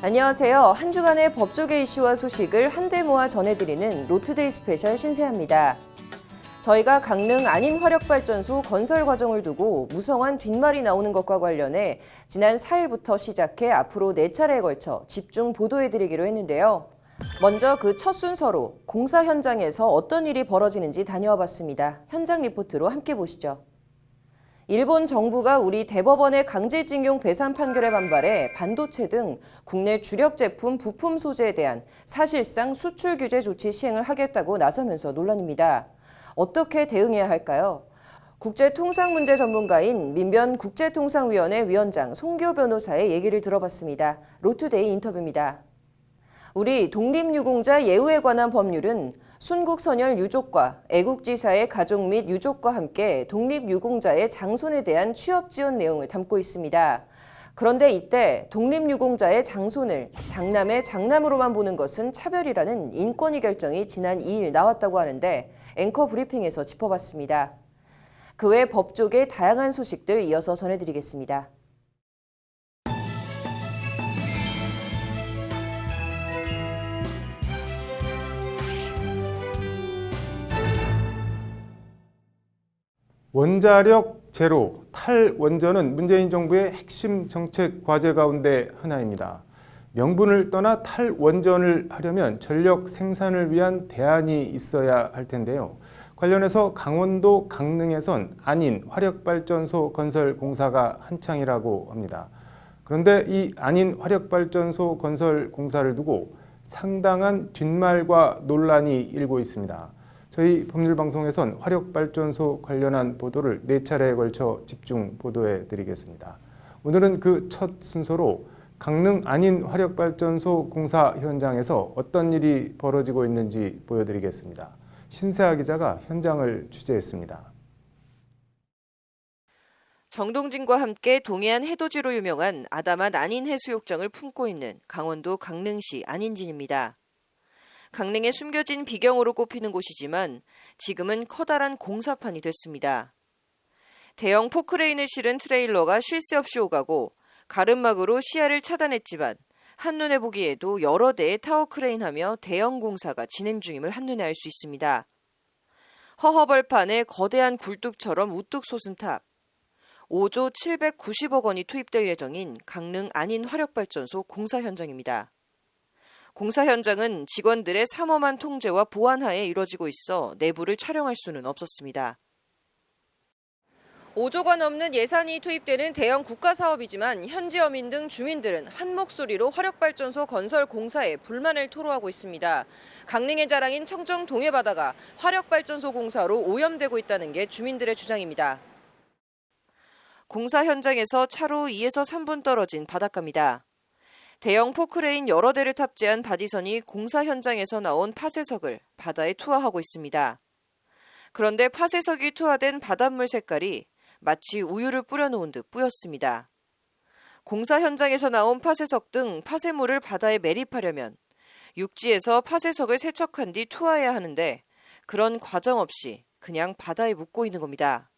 안녕하세요. 한 주간의 법조계 이슈와 소식을 한데 모아 전해드리는 로투데이 스페셜 신세아입니다. 저희가 강릉 안인화력발전소 건설 과정을 두고 무성한 뒷말이 나오는 것과 관련해 지난 4일부터 시작해 앞으로 4차례에 걸쳐 집중 보도해드리기로 했는데요. 먼저 그 첫 순서로 공사 현장에서 어떤 일이 벌어지는지 다녀와 봤습니다. 현장 리포트로 함께 보시죠. 일본 정부가 우리 대법원의 강제징용 배상 판결에 반발해 반도체 등 국내 주력 제품 부품 소재에 대한 사실상 수출 규제 조치 시행을 하겠다고 나서면서 논란입니다. 어떻게 대응해야 할까요? 국제통상문제 전문가인 민변 국제통상위원회 위원장 송교 변호사의 얘기를 들어봤습니다. 로투데이 인터뷰입니다. 우리 독립유공자 예우에 관한 법률은 순국선열 유족과 애국지사의 가족 및 유족과 함께 독립유공자의 장손에 대한 취업 지원 내용을 담고 있습니다. 그런데 이때 독립유공자의 장손을 장남의 장남으로만 보는 것은 차별이라는 인권위 결정이 지난 2일 나왔다고 하는데 앵커 브리핑에서 짚어봤습니다. 그 외 법조계 다양한 소식들 이어서 전해드리겠습니다. 원자력 제로, 탈원전은 문재인 정부의 핵심 정책 과제 가운데 하나입니다. 명분을 떠나 탈원전을 하려면 전력 생산을 위한 대안이 있어야 할 텐데요. 관련해서 강원도 강릉에선 안인 화력발전소 건설 공사가 한창이라고 합니다. 그런데 이 안인 화력발전소 건설 공사를 두고 상당한 뒷말과 논란이 일고 있습니다. 저희 법률방송에선 화력발전소 관련한 보도를 4차례에 걸쳐 집중 보도해 드리겠습니다. 오늘은 그 첫 순서로 강릉 안인 화력발전소 공사 현장에서 어떤 일이 벌어지고 있는지 보여드리겠습니다. 신세아 기자가 현장을 취재했습니다. 정동진과 함께 동해안 해돋이로 유명한 아담한 안인 해수욕장을 품고 있는 강원도 강릉시 안인진입니다. 강릉에 숨겨진 비경으로 꼽히는 곳이지만 지금은 커다란 공사판이 됐습니다. 대형 포크레인을 실은 트레일러가 쉴 새 없이 오가고 가름막으로 시야를 차단했지만 한눈에 보기에도 여러 대의 타워 크레인하며 대형 공사가 진행 중임을 한눈에 알 수 있습니다. 허허벌판에 거대한 굴뚝처럼 우뚝 솟은 탑, 5조 790억 원이 투입될 예정인 강릉 안인 화력발전소 공사 현장입니다. 공사 현장은 직원들의 삼엄한 통제와 보안 하에 이뤄지고 있어 내부를 촬영할 수는 없었습니다. 5조가 넘는 예산이 투입되는 대형 국가사업이지만 현지 어민 등 주민들은 한 목소리로 화력발전소 건설 공사에 불만을 토로하고 있습니다. 강릉의 자랑인 청정 동해바다가 화력발전소 공사로 오염되고 있다는 게 주민들의 주장입니다. 공사 현장에서 차로 2에서 3분 떨어진 바닷가입니다. 대형 포크레인 여러 대를 탑재한 바디선이 공사 현장에서 나온 파쇄석을 바다에 투하하고 있습니다. 그런데 파쇄석이 투하된 바닷물 색깔이 마치 우유를 뿌려놓은 듯 뿌였습니다. 공사 현장에서 나온 파쇄석 등 파쇄물을 바다에 매립하려면 육지에서 파쇄석을 세척한 뒤 투하해야 하는데 그런 과정 없이 그냥 바다에 묻고 있는 겁니다.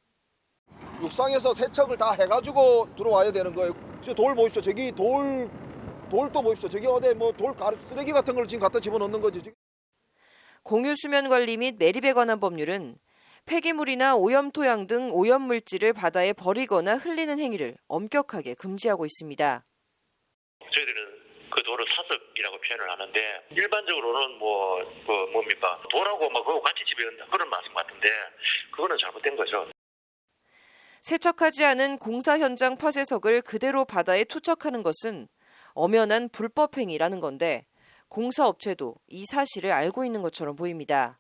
육상에서 세척을 다 해가지고 들어와야 되는 거예요. 돌 보십시오. 저기 돌도 보십시오. 저기 어디 돌 쓰레기 같은 걸 지금 갖다 집어넣는 거지. 공유 수면 관리 및 매립에 관한 법률은 폐기물이나 오염토양 등 오염물질을 바다에 버리거나 흘리는 행위를 엄격하게 금지하고 있습니다. 저희들은 그 돌을 사석이라고 표현을 하는데 일반적으로는 돌하고 그거 같이 집어넣는다 그런 말씀 같은데 그거는 잘못된 거죠. 세척하지 않은 공사 현장 파쇄석을 그대로 바다에 투척하는 것은 엄연한 불법 행위라는 건데 공사업체도 이 사실을 알고 있는 것처럼 보입니다.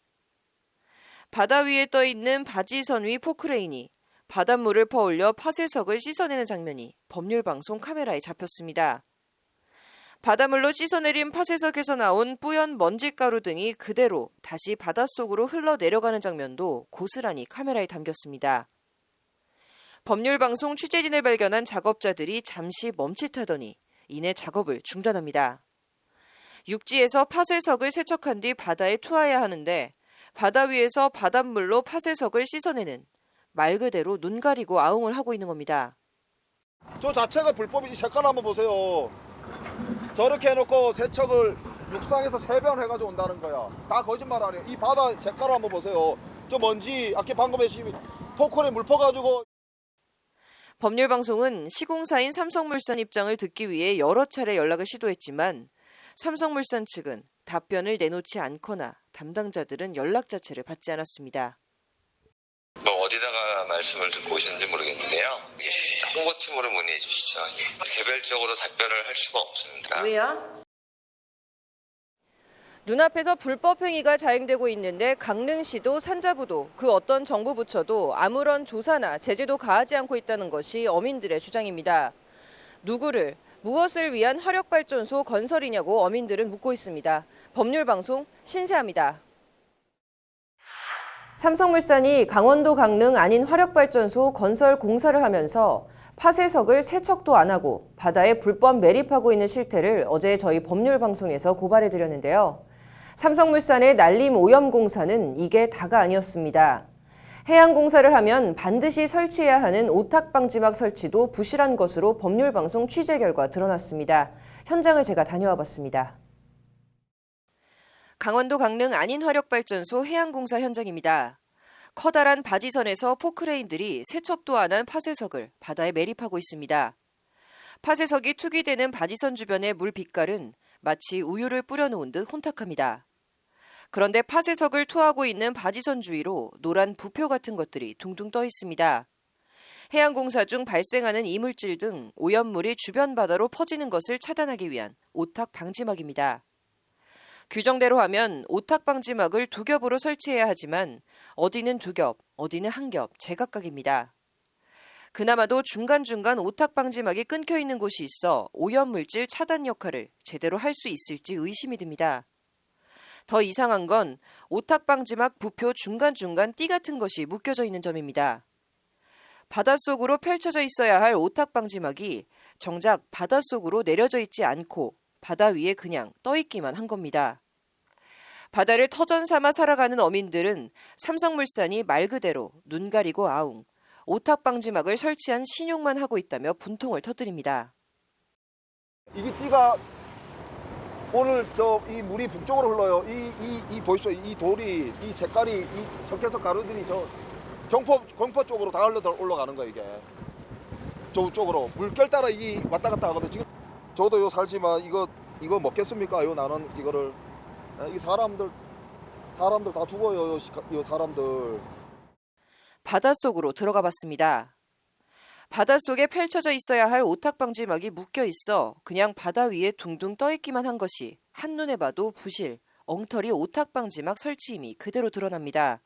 바다 위에 떠 있는 바지선 위 포크레인이 바닷물을 퍼올려 파쇄석을 씻어내는 장면이 법률방송 카메라에 잡혔습니다. 바닷물로 씻어내린 파쇄석에서 나온 뿌연 먼지가루 등이 그대로 다시 바닷속으로 흘러내려가는 장면도 고스란히 카메라에 담겼습니다. 법률방송 취재진을 발견한 작업자들이 잠시 멈칫하더니 이내 작업을 중단합니다. 육지에서 파쇄석을 세척한 뒤 바다에 투하해야 하는데 바다 위에서 바닷물로 파쇄석을 씻어내는 말 그대로 눈 가리고 아웅을 하고 있는 겁니다. 저 자체가 불법이 색깔 한번 보세요. 저렇게 해놓고 세척을 육상에서 3번 해가지고 온다는 거야. 다 거짓말 아니에요. 이 바다 색깔 한번 보세요. 저 먼지 아까 방금 해주신 포크에 물 퍼가지고. 법률방송은 시공사인 삼성물산 입장을 듣기 위해 여러 차례 연락을 시도했지만 삼성물산 측은 답변을 내놓지 않거나 담당자들은 연락 자체를 받지 않았습니다. 뭐 어디다가 말씀을 듣고 오셨는지 모르겠는데요. 홍보팀으로 문의해 주시죠. 개별적으로 답변을 할 수가 없습니다. 왜요? 눈앞에서 불법 행위가 자행되고 있는데 강릉시도 산자부도 그 어떤 정부 부처도 아무런 조사나 제재도 가하지 않고 있다는 것이 어민들의 주장입니다. 누구를, 무엇을 위한 화력발전소 건설이냐고 어민들은 묻고 있습니다. 법률방송 신세아입니다. 삼성물산이 강원도 강릉 안인 화력발전소 건설 공사를 하면서 파쇄석을 세척도 안 하고 바다에 불법 매립하고 있는 실태를 어제 저희 법률방송에서 고발해드렸는데요. 삼성물산의 난림 오염 공사는 이게 다가 아니었습니다. 해양 공사를 하면 반드시 설치해야 하는 오탁 방지막 설치도 부실한 것으로 법률방송 취재 결과 드러났습니다. 현장을 제가 다녀와 봤습니다. 강원도 강릉 안인 화력발전소 해양공사 현장입니다. 커다란 바지선에서 포크레인들이 세척도 안 한 파쇄석을 바다에 매립하고 있습니다. 파쇄석이 투기되는 바지선 주변의 물 빛깔은 마치 우유를 뿌려놓은 듯 혼탁합니다. 그런데 파쇄석을 투하고 있는 바지선 주위로 노란 부표 같은 것들이 둥둥 떠 있습니다. 해양공사 중 발생하는 이물질 등 오염물이 주변 바다로 퍼지는 것을 차단하기 위한 오탁 방지막입니다. 규정대로 하면 오탁 방지막을 2겹으로 설치해야 하지만 어디는 2겹, 어디는 1겹 제각각입니다. 그나마도 중간중간 오탁 방지막이 끊겨 있는 곳이 있어 오염물질 차단 역할을 제대로 할 수 있을지 의심이 듭니다. 더 이상한 건 오탁 방지막 부표 중간중간 띠 같은 것이 묶여져 있는 점입니다. 바닷속으로 펼쳐져 있어야 할 오탁 방지막이 정작 바닷속으로 내려져 있지 않고 바다 위에 그냥 떠 있기만 한 겁니다. 바다를 터전 삼아 살아가는 어민들은 삼성물산이 말 그대로 눈 가리고 아웅, 오탁 방지막을 설치한 신용만 하고 있다며 분통을 터뜨립니다. 이게 띠가 오늘 이 물이 북쪽으로 흘러요. 이 보이시죠? 이 돌이 이 색깔이 이 석회석 가루들이 저 경포 쪽으로 다 올라가는 거예요 이게. 저쪽으로 물결 따라 이 왔다 갔다 하거든. 지금 저도 요 살지만 이거 먹겠습니까? 요 나는 이거를 이 사람들 다 죽어요. 요 사람들. 바닷속으로 들어가 봤습니다. 바닷속에 펼쳐져 있어야 할 오탁 방지막이 묶여 있어 그냥 바다 위에 둥둥 떠 있기만 한 것이 한눈에 봐도 부실, 엉터리 오탁 방지막 설치임이 그대로 드러납니다.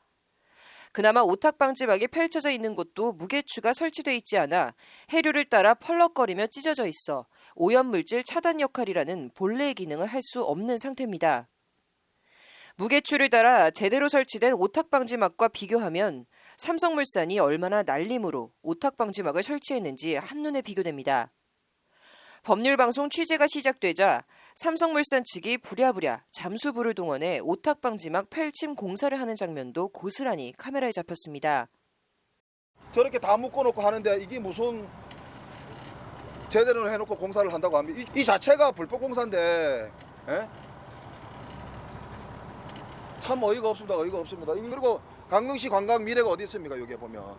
그나마 오탁 방지막이 펼쳐져 있는 곳도 무게추가 설치돼 있지 않아 해류를 따라 펄럭거리며 찢어져 있어 오염물질 차단 역할이라는 본래의 기능을 할 수 없는 상태입니다. 무게추를 따라 제대로 설치된 오탁 방지막과 비교하면 삼성물산이 얼마나 날림으로 오탁 방지막을 설치했는지 한눈에 비교됩니다. 법률방송 취재가 시작되자 삼성물산 측이 부랴부랴 잠수부를 동원해 오탁 방지막 펼침 공사를 하는 장면도 고스란히 카메라에 잡혔습니다. 저렇게 다 묶어놓고 하는데 이게 무슨 제대로 해놓고 공사를 한다고 하면 이 자체가 불법 공사인데 참 어이가 없습니다. 그리고 강릉시 관광 미래가 어디 있습니까? 여기에 보면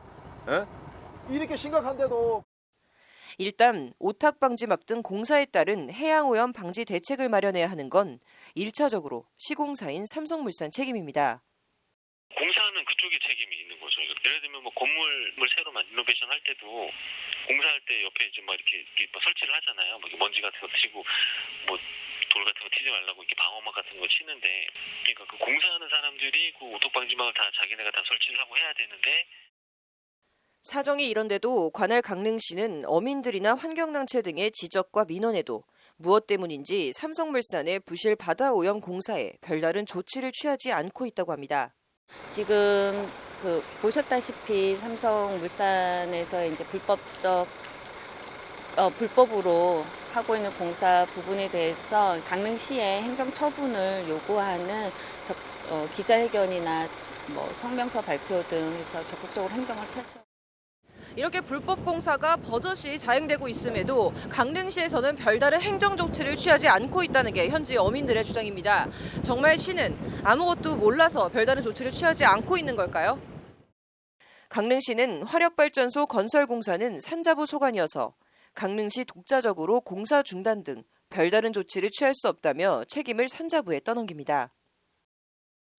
이렇게 심각한데도. 일단 오탁 방지막 등 공사에 따른 해양오염 방지 대책을 마련해야 하는 건 1차적으로 시공사인 삼성물산 책임입니다. 공사하는 그쪽에 책임이 있는 거죠. 예를 들면 뭐 건물을 새로 리노베이션 할 때도 공사할 때 옆에 이제 막 이렇게 뭐 설치를 하잖아요. 뭐 먼지 같은 거 튀고 뭐 돌 같은 거 튀지 말라고 이렇게 방어막 같은 거 치는데, 그러니까 그 공사하는 사람들이 그 오토 방지막을 다 자기네가 다 설치를 하고 해야 되는데. 사정이 이런데도 관할 강릉시는 어민들이나 환경단체 등의 지적과 민원에도 무엇 때문인지 삼성물산의 부실 바다 오염 공사에 별다른 조치를 취하지 않고 있다고 합니다. 지금 보셨다시피 삼성물산에서 이제 불법으로 하고 있는 공사 부분에 대해서 강릉시에 행정처분을 요구하는 기자회견이나 뭐 성명서 발표 등 해서 적극적으로 행동을 펼쳐. 이렇게 불법 공사가 버젓이 자행되고 있음에도 강릉시에서는 별다른 행정 조치를 취하지 않고 있다는 게 현지 어민들의 주장입니다. 정말 시는 아무것도 몰라서 별다른 조치를 취하지 않고 있는 걸까요? 강릉시는 화력발전소 건설 공사는 산자부 소관이어서 강릉시 독자적으로 공사 중단 등 별다른 조치를 취할 수 없다며 책임을 산자부에 떠넘깁니다.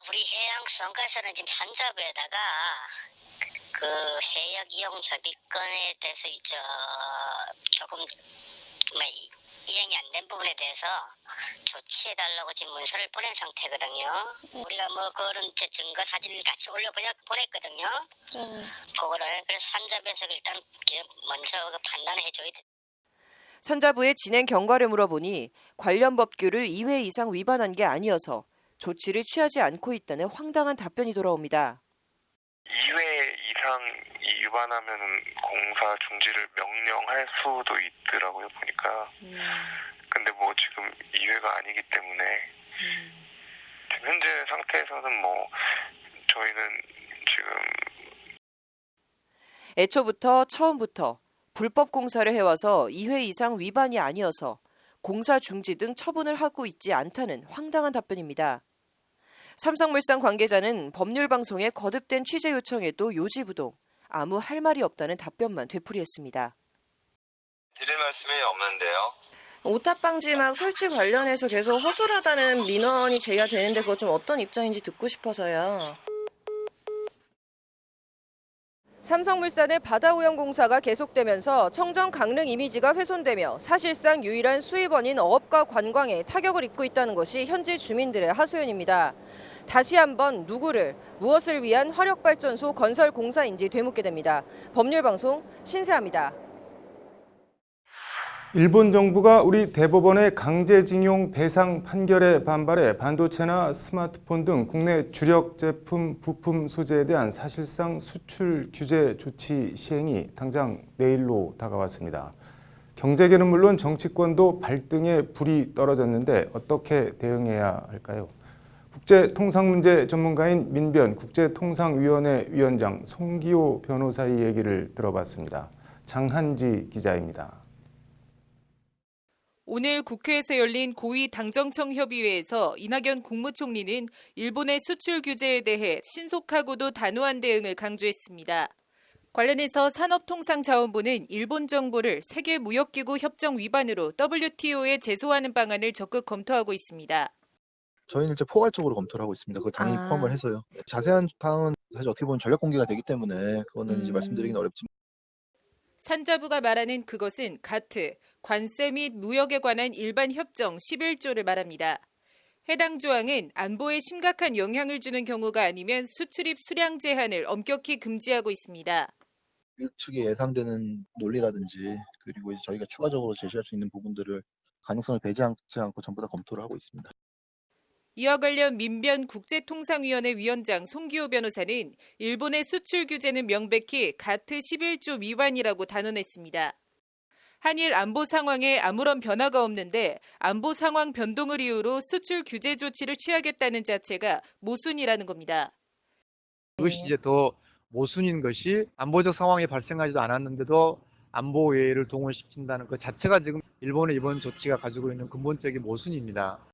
우리 해양수원가에서는 지금 산자부에다가 그 해역 이용 협의권에 대해서 조금 이행이 안 된 부분에 대해서 조치해달라고 지금 문서를 보낸 상태거든요. 우리가 그런 증거 사진을 같이 보냈거든요. 그거를 그래서 산자부에서 일단 먼저 판단해줘야 돼. 산자부의 진행 경과를 물어보니 관련 법규를 2회 이상 위반한 게 아니어서 조치를 취하지 않고 있다는 황당한 답변이 돌아옵니다. 2회 이상 위반하면 공사 중지를 명령할 수도 있더라고요, 보니까. 근데 지금 2회가 아니기 때문에 지금 현재 상태에서는 저희는 지금 애초부터 처음부터 불법 공사를 해와서 2회 이상 위반이 아니어서 공사 중지 등 처분을 하고 있지 않다는 황당한 답변입니다. 삼성물산 관계자는 법률방송에 거듭된 취재 요청에도 요지부동 아무 할 말이 없다는 답변만 되풀이했습니다. 드릴 말씀이 없는데요. 오탑 방지막 설치 관련해서 계속 허술하다는 민원이 제기가 되는데 그거 좀 어떤 입장인지 듣고 싶어서요. 삼성물산의 바다오염 공사가 계속되면서 청정 강릉 이미지가 훼손되며 사실상 유일한 수입원인 어업과 관광에 타격을 입고 있다는 것이 현지 주민들의 하소연입니다. 다시 한번 누구를, 무엇을 위한 화력발전소 건설 공사인지 되묻게 됩니다. 법률방송 신세아입니다. 일본 정부가 우리 대법원의 강제징용 배상 판결에 반발해 반도체나 스마트폰 등 국내 주력 제품, 부품 소재에 대한 사실상 수출 규제 조치 시행이 당장 내일로 다가왔습니다. 경제계는 물론 정치권도 발등에 불이 떨어졌는데 어떻게 대응해야 할까요? 국제통상문제 전문가인 민변 국제통상위원회 위원장 송기호 변호사의 얘기를 들어봤습니다. 장한지 기자입니다. 오늘 국회에서 열린 고위 당정청 협의회에서 이낙연 국무총리는 일본의 수출 규제에 대해 신속하고도 단호한 대응을 강조했습니다. 관련해서 산업통상자원부는 일본 정부를 세계무역기구 협정 위반으로 WTO에 제소하는 방안을 적극 검토하고 있습니다. 저희는 이제 포괄적으로 검토를 하고 있습니다. 그거 당연히 포함을 해서요. 자세한 사항은 사실 어떻게 보면 전략 공개가 되기 때문에 그거는 이제 말씀드리기는 어렵지만. 산자부가 말하는 그것은 가트, 관세 및 무역에 관한 일반 협정 11조를 말합니다. 해당 조항은 안보에 심각한 영향을 주는 경우가 아니면 수출입 수량 제한을 엄격히 금지하고 있습니다. 일측에 예상되는 논리라든지 그리고 이제 저희가 추가적으로 제시할 수 있는 부분들을 가능성을 배제하지 않고 전부 다 검토를 하고 있습니다. 이와 관련 민변 국제통상위원회 위원장 송기호 변호사는 일본의 수출 규제는 명백히 가트 11조 위반이라고 단언했습니다. 한일 안보 상황에 아무런 변화가 없는데 안보 상황 변동을 이유로 수출 규제 조치를 취하겠다는 자체가 모순이라는 겁니다. 그것이 이제 더 모순인 것이 안보적 상황이 발생하지도 않았는데도 안보회의를 동원시킨다는 것 자체가 지금 일본의 이번 조치가 가지고 있는 근본적인 모순입니다.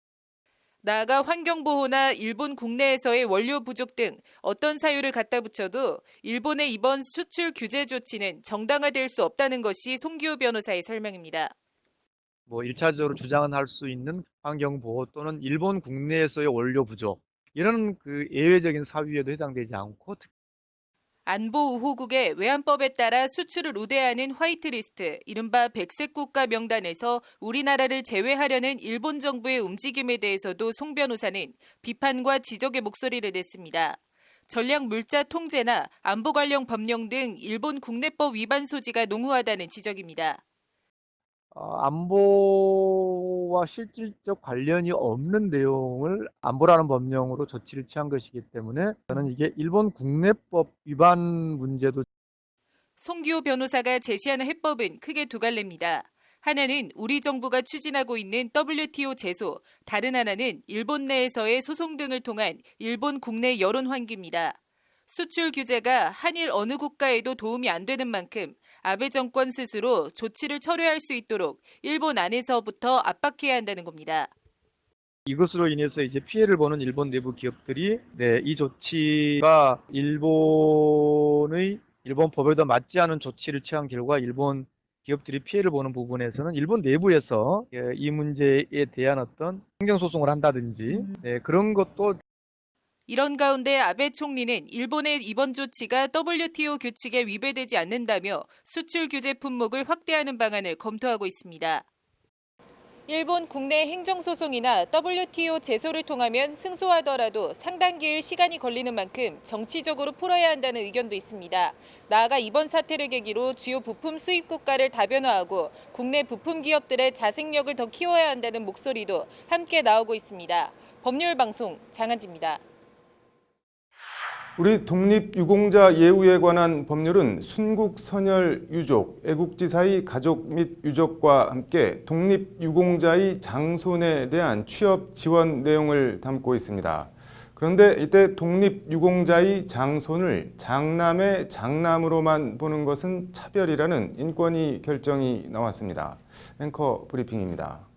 나아가 환경보호나 일본 국내에서의 원료 부족 등 어떤 사유를 갖다 붙여도 일본의 이번 수출 규제 조치는 정당화될 수 없다는 것이 송기호 변호사의 설명입니다. 1차적으로 주장은 할 수 있는 환경보호 또는 일본 국내에서의 원료 부족 이런 예외적인 사유에도 해당되지 않고 안보우호국의 외환법에 따라 수출을 우대하는 화이트리스트, 이른바 백색 국가 명단에서 우리나라를 제외하려는 일본 정부의 움직임에 대해서도 송 변호사는 비판과 지적의 목소리를 냈습니다. 전략 물자 통제나 안보 관련 법령 등 일본 국내법 위반 소지가 농후하다는 지적입니다. 안보와 실질적 관련이 없는 내용을 안보라는 법령으로 조치를 취한 것이기 때문에 저는 이게 일본 국내법 위반 문제도. 송기호 변호사가 제시하는 해법은 크게 두 갈래입니다. 하나는 우리 정부가 추진하고 있는 WTO 제소, 다른 하나는 일본 내에서의 소송 등을 통한 일본 국내 여론 환기입니다. 수출 규제가 한일 어느 국가에도 도움이 안 되는 만큼 아베 정권 스스로 조치를 철회할 수 있도록 일본 안에서부터 압박해야 한다는 겁니다. 이것으로 인해서 이제 피해를 보는 일본 내부 기업들이 이 조치가 일본 법에도 맞지 않은 조치를 취한 결과 일본 기업들이 피해를 보는 부분에서는 일본 내부에서 이 문제에 대한 어떤 행정소송을 한다든지 그런 것도. 이런 가운데 아베 총리는 일본의 이번 조치가 WTO 규칙에 위배되지 않는다며 수출 규제 품목을 확대하는 방안을 검토하고 있습니다. 일본 국내 행정소송이나 WTO 제소를 통하면 승소하더라도 상당 기일 시간이 걸리는 만큼 정치적으로 풀어야 한다는 의견도 있습니다. 나아가 이번 사태를 계기로 주요 부품 수입 국가를 다변화하고 국내 부품 기업들의 자생력을 더 키워야 한다는 목소리도 함께 나오고 있습니다. 법률방송 장한지입니다. 우리 독립유공자 예우에 관한 법률은 순국 선열 유족, 애국지 사이 가족 및 유족과 함께 독립유공자의 장손에 대한 취업 지원 내용을 담고 있습니다. 그런데 이때 독립유공자의 장손을 장남의 장남으로만 보는 것은 차별이라는 인권위 결정이 나왔습니다. 앵커 브리핑입니다.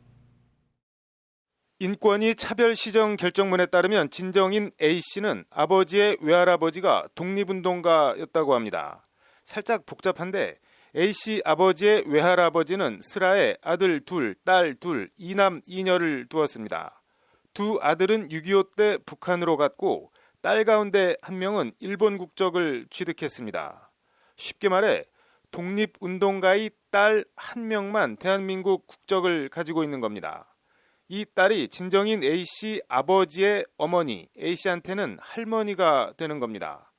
인권위 차별 시정 결정문에 따르면 진정인 A씨는 아버지의 외할아버지가 독립운동가였다고 합니다. 살짝 복잡한데 A씨 아버지의 외할아버지는 슬하에 아들 둘, 딸 둘, 이남 이녀를 두었습니다. 두 아들은 6.25 때 북한으로 갔고 딸 가운데 한 명은 일본 국적을 취득했습니다. 쉽게 말해 독립운동가의 딸 한 명만 대한민국 국적을 가지고 있는 겁니다. 이 딸이 진정인 A씨 아버지의 어머니, A씨한테는 할머니가 되는 겁니다.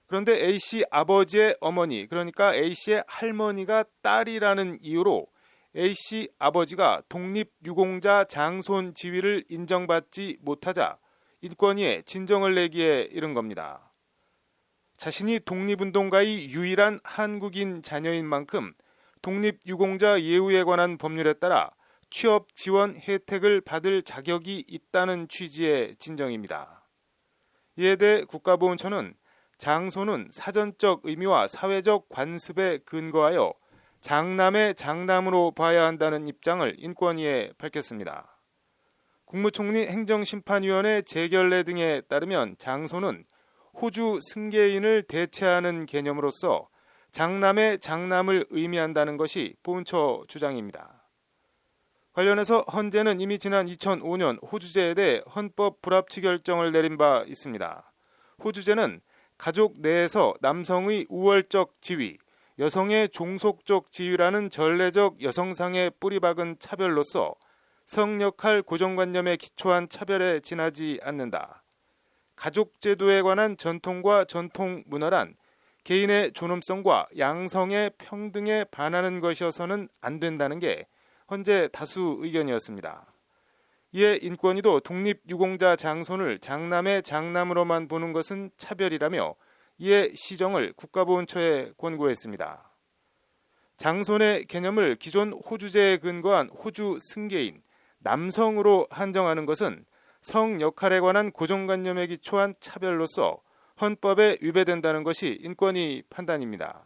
그런데 A씨 아버지의 어머니, 그러니까 A씨의 할머니가 딸이라는 이유로 A씨 아버지가 독립유공자 장손 지위를 인정받지 못하자 인권위에 진정을 내기에 이른 겁니다. 자신이 독립운동가의 유일한 한국인 자녀인 만큼 독립유공자 예우에 관한 법률에 따라 취업 지원 혜택을 받을 자격이 있다는 취지의 진정입니다. 이에 대해 국가보훈처는 장손은 사전적 의미와 사회적 관습에 근거하여 장남의 장남으로 봐야 한다는 입장을 인권위에 밝혔습니다. 국무총리 행정심판위원회 재결례 등에 따르면 장손은 호주 승계인을 대체하는 개념으로서 장남의 장남을 의미한다는 것이 보훈처 주장입니다. 관련해서 헌재는 이미 지난 2005년 호주제에 대해 헌법 불합치 결정을 내린 바 있습니다. 호주제는 가족 내에서 남성의 우월적 지위, 여성의 종속적 지위라는 전례적 여성상에 뿌리박은 차별로서 성역할 고정관념에 기초한 차별에 지나지 않는다. 가족제도에 관한 전통과 전통 문화란 개인의 존엄성과 양성의 평등에 반하는 것이어서는 안 된다는 게 헌재 다수 의견이었습니다. 이에 인권위도 독립유공자 장손을 장남의 장남으로만 보는 것은 차별이라며 이에 시정을 국가보훈처에 권고했습니다. 장손의 개념을 기존 호주제에 근거한 호주 승계인, 남성으로 한정하는 것은 성 역할에 관한 고정관념에 기초한 차별로서 헌법에 위배된다는 것이 인권위 판단입니다.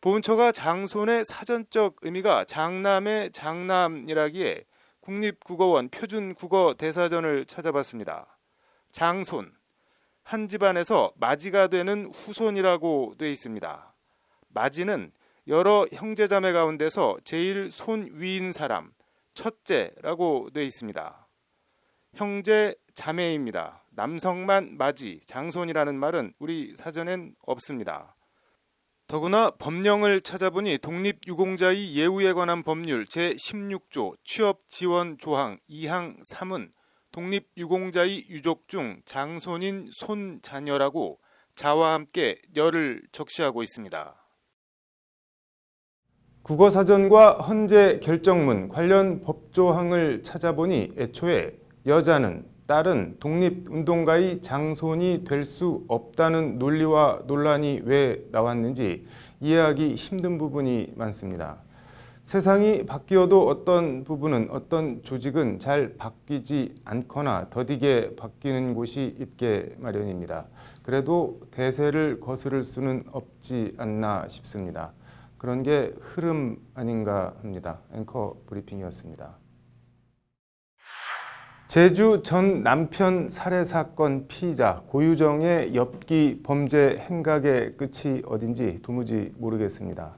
보훈처가 장손의 사전적 의미가 장남의 장남이라기에 국립국어원 표준국어 대사전을 찾아봤습니다. 장손, 한 집안에서 마지가 되는 후손이라고 되어 있습니다. 마지는 여러 형제자매 가운데서 제일 손 위인 사람, 첫째라고 되어 있습니다. 형제 자매입니다. 남성만 마지, 장손이라는 말은 우리 사전엔 없습니다. 더구나 법령을 찾아보니 독립유공자의 예우에 관한 법률 제16조 취업지원조항 2항 3은 독립유공자의 유족 중 장손인 손자녀라고 자와 함께 녀를 적시하고 있습니다. 국어사전과 헌재 결정문 관련 법조항을 찾아보니 애초에 여자는, 딸은 독립운동가의 장손이 될 수 없다는 논리와 논란이 왜 나왔는지 이해하기 힘든 부분이 많습니다. 세상이 바뀌어도 어떤 부분은, 어떤 조직은 잘 바뀌지 않거나 더디게 바뀌는 곳이 있게 마련입니다. 그래도 대세를 거스를 수는 없지 않나 싶습니다. 그런 게 흐름 아닌가 합니다. 앵커 브리핑이었습니다. 제주 전 남편 살해 사건 피의자 고유정의 엽기 범죄 행각의 끝이 어딘지 도무지 모르겠습니다.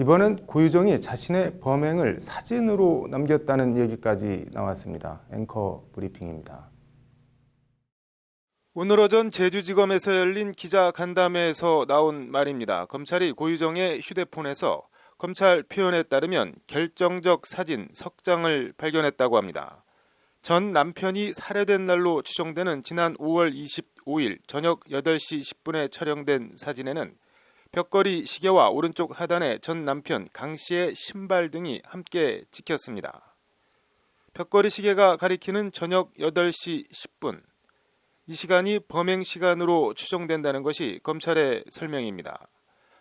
이번엔 고유정이 자신의 범행을 사진으로 남겼다는 얘기까지 나왔습니다. 앵커 브리핑입니다. 오늘 오전 제주지검에서 열린 기자간담회에서 나온 말입니다. 검찰이 고유정의 휴대폰에서 검찰 표현에 따르면 결정적 사진 석 장을 발견했다고 합니다. 전 남편이 살해된 날로 추정되는 지난 5월 25일 저녁 8시 10분에 촬영된 사진에는 벽걸이 시계와 오른쪽 하단에 전 남편 강 씨의 신발 등이 함께 찍혔습니다. 벽걸이 시계가 가리키는 저녁 8시 10분. 이 시간이 범행 시간으로 추정된다는 것이 검찰의 설명입니다.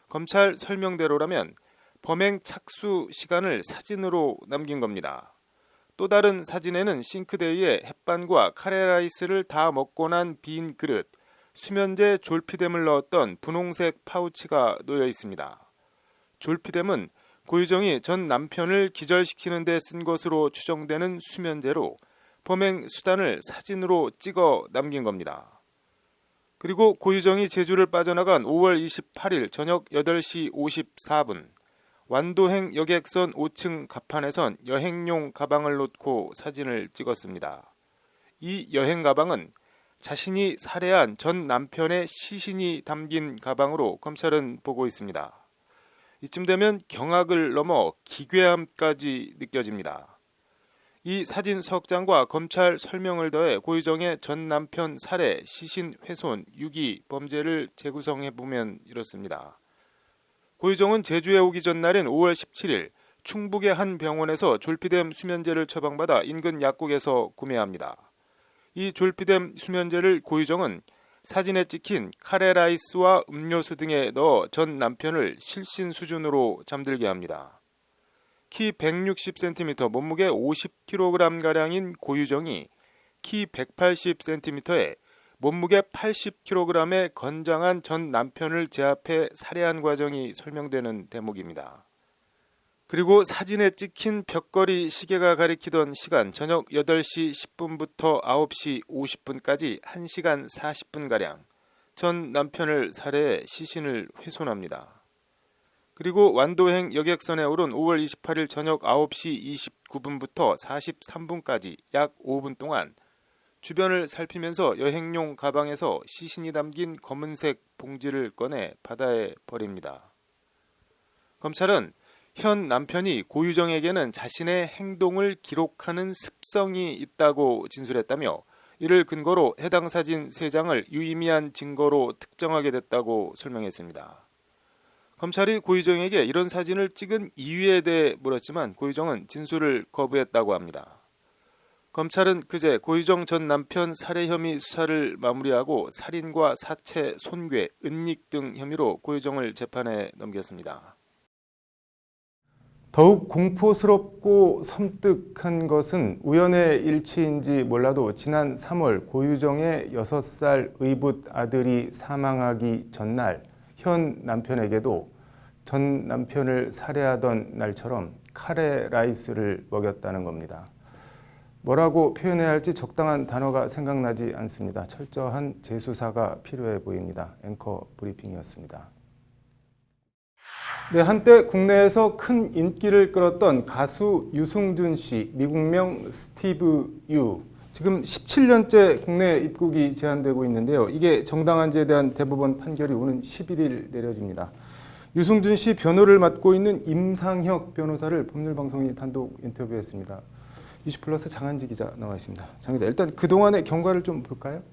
검찰 설명대로라면 범행 착수 시간을 사진으로 남긴 겁니다. 또 다른 사진에는 싱크대 위에 햇반과 카레라이스를 다 먹고 난 빈 그릇, 수면제 졸피뎀을 넣었던 분홍색 파우치가 놓여 있습니다. 졸피뎀은 고유정이 전 남편을 기절시키는 데 쓴 것으로 추정되는 수면제로 범행 수단을 사진으로 찍어 남긴 겁니다. 그리고 고유정이 제주를 빠져나간 5월 28일 저녁 8시 54분 완도행 여객선 5층 갑판에선 여행용 가방을 놓고 사진을 찍었습니다. 이 여행 가방은 자신이 살해한 전 남편의 시신이 담긴 가방으로 검찰은 보고 있습니다. 이쯤 되면 경악을 넘어 기괴함까지 느껴집니다. 이 사진 석 장과 검찰 설명을 더해 고유정의 전 남편 살해, 시신 훼손, 유기 범죄를 재구성해보면 이렇습니다. 고유정은 제주에 오기 전날인 5월 17일 충북의 한 병원에서 졸피뎀 수면제를 처방받아 인근 약국에서 구매합니다. 이 졸피뎀 수면제를 고유정은 사진에 찍힌 카레라이스와 음료수 등에 넣어 전 남편을 실신 수준으로 잠들게 합니다. 키 160cm, 몸무게 50kg가량인 고유정이 키 180cm에 몸무게 80kg의 건장한 전 남편을 제압해 살해한 과정이 설명되는 대목입니다. 그리고 사진에 찍힌 벽걸이 시계가 가리키던 시간 저녁 8시 10분부터 9시 50분까지 1시간 40분가량 전 남편을 살해해 시신을 훼손합니다. 그리고 완도행 여객선에 오른 5월 28일 저녁 9시 29분부터 43분까지 약 5분 동안 주변을 살피면서 여행용 가방에서 시신이 담긴 검은색 봉지를 꺼내 바다에 버립니다. 검찰은 현 남편이 고유정에게는 자신의 행동을 기록하는 습성이 있다고 진술했다며 이를 근거로 해당 사진 3장을 유의미한 증거로 특정하게 됐다고 설명했습니다. 검찰이 고유정에게 이런 사진을 찍은 이유에 대해 물었지만 고유정은 진술을 거부했다고 합니다. 검찰은 그제 고유정 전 남편 살해 혐의 수사를 마무리하고 살인과 사체, 손괴, 은닉 등 혐의로 고유정을 재판에 넘겼습니다. 더욱 공포스럽고 섬뜩한 것은 우연의 일치인지 몰라도 지난 3월 고유정의 6살 의붓 아들이 사망하기 전날 현 남편에게도 전 남편을 살해하던 날처럼 카레 라이스를 먹였다는 겁니다. 뭐라고 표현해야 할지 적당한 단어가 생각나지 않습니다. 철저한 재수사가 필요해 보입니다. 앵커 브리핑이었습니다. 네, 한때 국내에서 큰 인기를 끌었던 가수 유승준 씨, 미국명 스티브 유. 지금 17년째 국내 입국이 제한되고 있는데요. 이게 정당한지에 대한 대법원 판결이 오는 11일 내려집니다. 유승준 씨 변호를 맡고 있는 임상혁 변호사를 법률방송이 단독 인터뷰했습니다. 이슈플러스 장한지 기자 나와 있습니다. 장 기자, 일단 그동안의 경과를 좀 볼까요?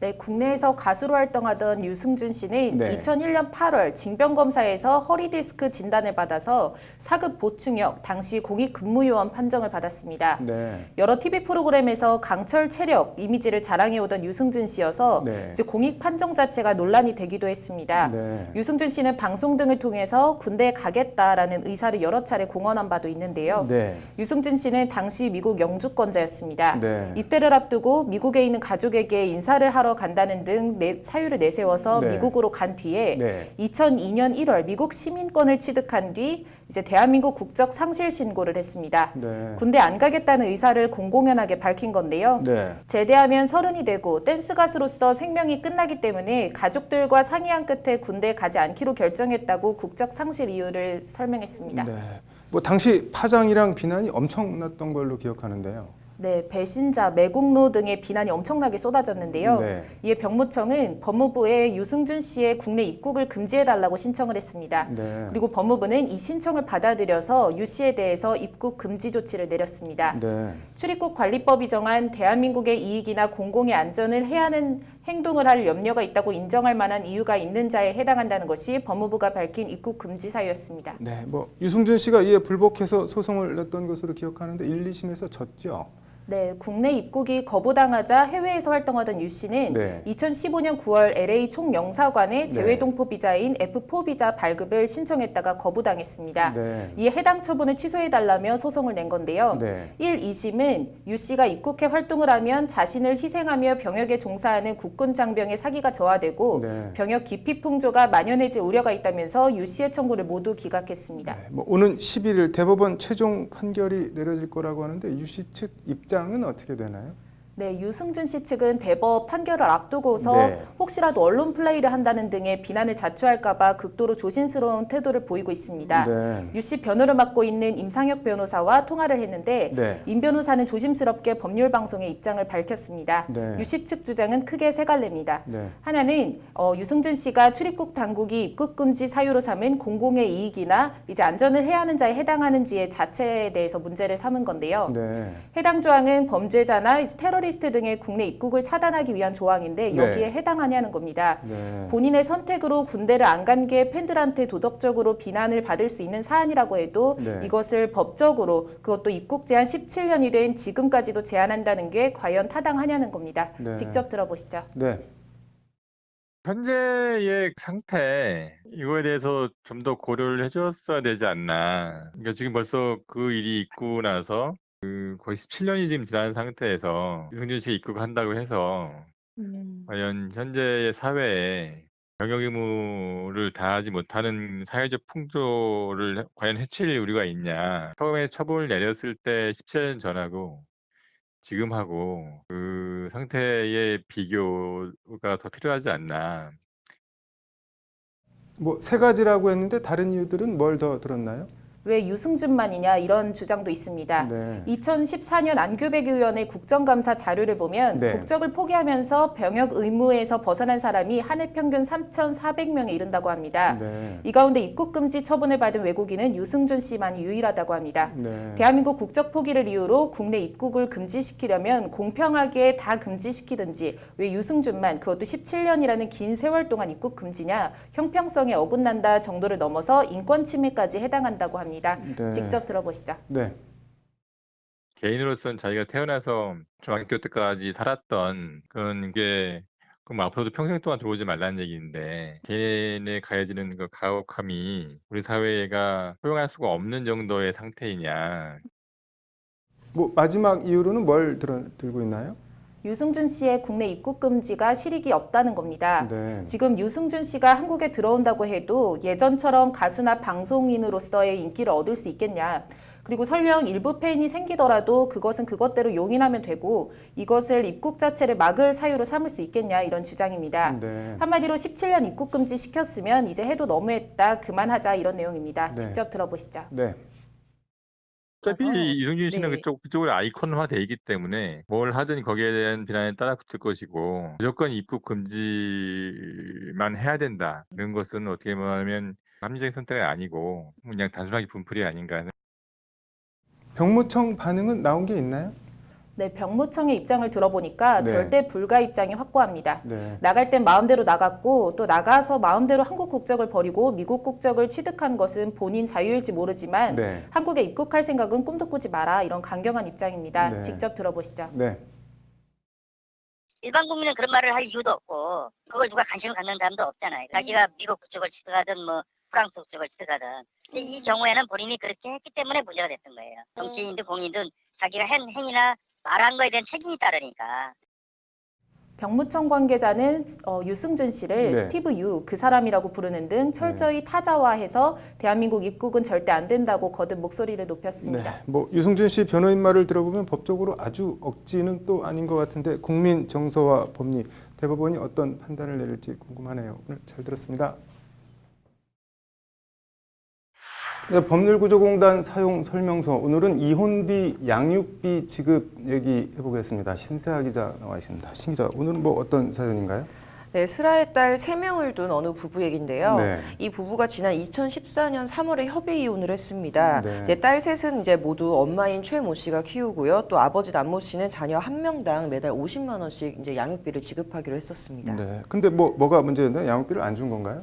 네, 국내에서 가수로 활동하던 유승준 씨는 네. 2001년 8월 징병검사에서 허리디스크 진단을 받아서 4급 보충역, 당시 공익근무요원 판정을 받았습니다. 네. 여러 TV 프로그램에서 강철 체력, 이미지를 자랑해오던 유승준 씨여서 네. 이제 공익 판정 자체가 논란이 되기도 했습니다. 네. 유승준 씨는 방송 등을 통해서 군대에 가겠다라는 의사를 여러 차례 공언한 바도 있는데요. 네. 유승준 씨는 당시 미국 영주권자였습니다. 네. 입대를 앞두고 미국에 있는 가족에게 인사를 하러 간다는 등 사유를 내세워서 네. 미국으로 간 뒤에 네. 2002년 1월 미국 시민권을 취득한 뒤 이제 대한민국 국적 상실 신고를 했습니다. 네. 군대 안 가겠다는 의사를 공공연하게 밝힌 건데요. 네. 제대하면 30이 되고 댄스 가수로서 생명이 끝나기 때문에 가족들과 상의한 끝에 군대에 가지 않기로 결정했다고 국적 상실 이유를 설명했습니다. 네. 뭐 당시 파장이랑 비난이 엄청났던 걸로 기억하는데요. 네, 배신자, 매국노 등의 비난이 엄청나게 쏟아졌는데요. 네. 이에 병무청은 법무부에 유승준 씨의 국내 입국을 금지해달라고 신청을 했습니다. 네. 그리고 법무부는 이 신청을 받아들여서 유 씨에 대해서 입국 금지 조치를 내렸습니다. 네. 출입국 관리법이 정한 대한민국의 이익이나 공공의 안전을 해하는 행동을 할 염려가 있다고 인정할 만한 이유가 있는 자에 해당한다는 것이 법무부가 밝힌 입국 금지 사유였습니다. 네. 뭐 유승준 씨가 이에 불복해서 소송을 냈던 것으로 기억하는데 1, 2심에서 졌죠. 네, 국내 입국이 거부당하자 해외에서 활동하던 유 씨는 네. 2015년 9월 LA 총영사관에 재외동포 비자인 F4 비자 발급을 신청했다가 거부당했습니다. 네. 이에 해당 처분을 취소해달라며 소송을 낸 건데요. 네. 1, 2심은 유 씨가 입국해 활동을 하면 자신을 희생하며 병역에 종사하는 국군 장병의 사기가 저하되고 네. 병역 기피 풍조가 만연해질 우려가 있다면서 유 씨의 청구를 모두 기각했습니다. 네. 뭐 오는 11일 대법원 최종 판결이 내려질 거라고 하는데 유 씨 측 입장은 어떻게 되나요? 네, 유승준 씨 측은 대법 판결을 앞두고서 네. 혹시라도 언론 플레이를 한다는 등의 비난을 자초할까 봐 극도로 조심스러운 태도를 보이고 있습니다. 네. 유 씨 변호를 맡고 있는 임상혁 변호사와 통화를 했는데 네. 임 변호사는 조심스럽게 법률 방송에 입장을 밝혔습니다. 네. 유 씨 측 주장은 크게 세 갈래입니다. 네. 하나는 유승준 씨가 출입국 당국이 입국 금지 사유로 삼은 공공의 이익이나 이제 안전을 해야 하는 자에 해당하는지의 자체에 대해서 문제를 삼은 건데요. 네. 해당 조항은 범죄자나 테러리스트 등의 국내 입국을 차단하기 위한 조항인데 여기에 네. 해당하냐는 겁니다. 네. 본인의 선택으로 군대를 안 간 게 팬들한테 도덕적으로 비난을 받을 수 있는 사안이라고 해도 네. 이것을 법적으로 그것도 입국 제한 17년이 된 지금까지도 제한한다는 게 과연 타당하냐는 겁니다. 네. 직접 들어보시죠. 네. 현재의 상태 이거에 대해서 좀 더 고려를 해줬어야 되지 않나. 그러니까 지금 벌써 그 일이 있고 나서 거의 17년이 지금 지난 상태에서 유승준 씨가 입국한다고 해서 과연 현재의 사회에 병역 의무를 다하지 못하는 사회적 풍조를 과연 해칠 우려가 있냐. 처음에 처분을 내렸을 때 17년 전하고 지금하고 그 상태의 비교가 더 필요하지 않나. 뭐 세 가지라고 했는데 다른 이유들은 뭘 더 들었나요? 왜 유승준만이냐 이런 주장도 있습니다. 네. 2014년 안규백 의원의 국정감사 자료를 보면 네. 국적을 포기하면서 병역 의무에서 벗어난 사람이 한 해 평균 3,400명에 이른다고 합니다. 네. 이 가운데 입국 금지 처분을 받은 외국인은 유승준 씨만이 유일하다고 합니다. 네. 대한민국 국적 포기를 이유로 국내 입국을 금지시키려면 공평하게 다 금지시키든지 왜 유승준만 그것도 17년이라는 긴 세월 동안 입국 금지냐 형평성에 어긋난다 정도를 넘어서 인권 침해까지 해당한다고 합니다. 네. 직접 들어보시죠. 네. 개인으로서는 자기가 태어나서 중학교 때까지 살았던 그런 게 그럼 앞으로도 평생 동안 들어오지 말라는 얘기인데 개인에 가해지는 그 가혹함이 우리 사회가 허용할 수가 없는 정도의 상태이냐. 뭐 마지막 이유로는 뭘 들고 있나요? 유승준 씨의 국내 입국 금지가 실익이 없다는 겁니다. 네. 지금 유승준 씨가 한국에 들어온다고 해도 예전처럼 가수나 방송인으로서의 인기를 얻을 수 있겠냐. 그리고 설령 일부 팬이 생기더라도 그것은 그것대로 용인하면 되고 이것을 입국 자체를 막을 사유로 삼을 수 있겠냐 이런 주장입니다. 네. 한마디로 17년 입국 금지 시켰으면 이제 해도 너무했다 그만하자 이런 내용입니다. 네. 직접 들어보시죠. 네. 어차피 유승준 씨는 네. 그쪽으로 아이콘화돼 있기 때문에 뭘 하든 거기에 대한 비난에 따라 붙을 것이고 무조건 입국 금지만 해야 된다. 이런 것은 어떻게 보면 합리적인 선택이 아니고 그냥 단순하게 분풀이 아닌가 하는. 병무청 반응은 나온 게 있나요? 네, 병무청의 입장을 들어보니까 네. 절대 불가 입장이 확고합니다. 네. 나갈 땐 마음대로 나갔고 또 나가서 마음대로 한국 국적을 버리고 미국 국적을 취득한 것은 본인 자유일지 모르지만 네. 한국에 입국할 생각은 꿈도 꾸지 마라, 이런 강경한 입장입니다. 네. 직접 들어보시죠. 네. 일반 국민은 그런 말을 할 이유도 없고 그걸 누가 관심을 갖는 사람도 없잖아요. 자기가 미국 국적을 취득하든 뭐 프랑스 국적을 취득하든. 근데 이 경우에는 본인이 그렇게 했기 때문에 문제가 됐던 거예요. 정치인든 공인든 자기가 한 행위나 말한 거에 대한 책임이 따르니까. 병무청 관계자는 유승준 씨를 네. 스티브 유, 그 사람이라고 부르는 등 철저히 타자화해서 대한민국 입국은 절대 안 된다고 거듭 목소리를 높였습니다. 네. 뭐 유승준 씨 변호인 말을 들어보면 법적으로 아주 억지는 또 아닌 것 같은데 국민 정서와 법리, 대법원이 어떤 판단을 내릴지 궁금하네요. 오늘 잘 들었습니다. 네, 법률구조공단 사용 설명서. 오늘은 이혼 뒤 양육비 지급 얘기해 보겠습니다. 신세아 기자 나와 있습니다. 신 기자, 오늘은 뭐 어떤 사연인가요? 네, 슬아의 딸 3명을 둔 어느 부부 얘긴데요. 네. 이 부부가 지난 2014년 3월에 협의 이혼을 했습니다. 네. 네, 딸 셋은 이제 모두 엄마인 최모 씨가 키우고요. 또 아버지 남모 씨는 자녀 한 명당 매달 50만 원씩 이제 양육비를 지급하기로 했었습니다. 네. 근데 뭐가 문제였나요? 양육비를 안 준 건가요?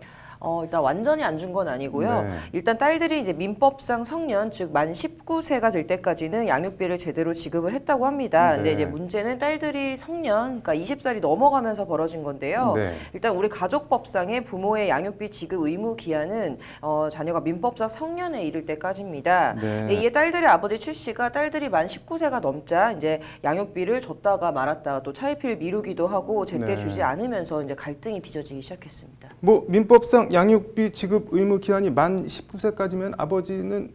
일단 완전히 안 준 건 아니고요. 네. 일단 딸들이 이제 민법상 성년, 즉 만 19세가 될 때까지는 양육비를 제대로 지급을 했다고 합니다. 근데 네. 이제 문제는 딸들이 성년, 그러니까 20살이 넘어가면서 벌어진 건데요. 네. 일단 우리 가족법상의 부모의 양육비 지급 의무 기한은 자녀가 민법상 성년에 이를 때까지입니다. 네. 근데 이에 딸들의 아버지 최 씨가 딸들이 만 19세가 넘자 이제 양육비를 줬다가 말았다가 또 차입을 미루기도 하고 제때 네. 주지 않으면서 이제 갈등이 빚어지기 시작했습니다. 뭐 민법상 양육비 지급 의무 기한이 만 19세까지면 아버지는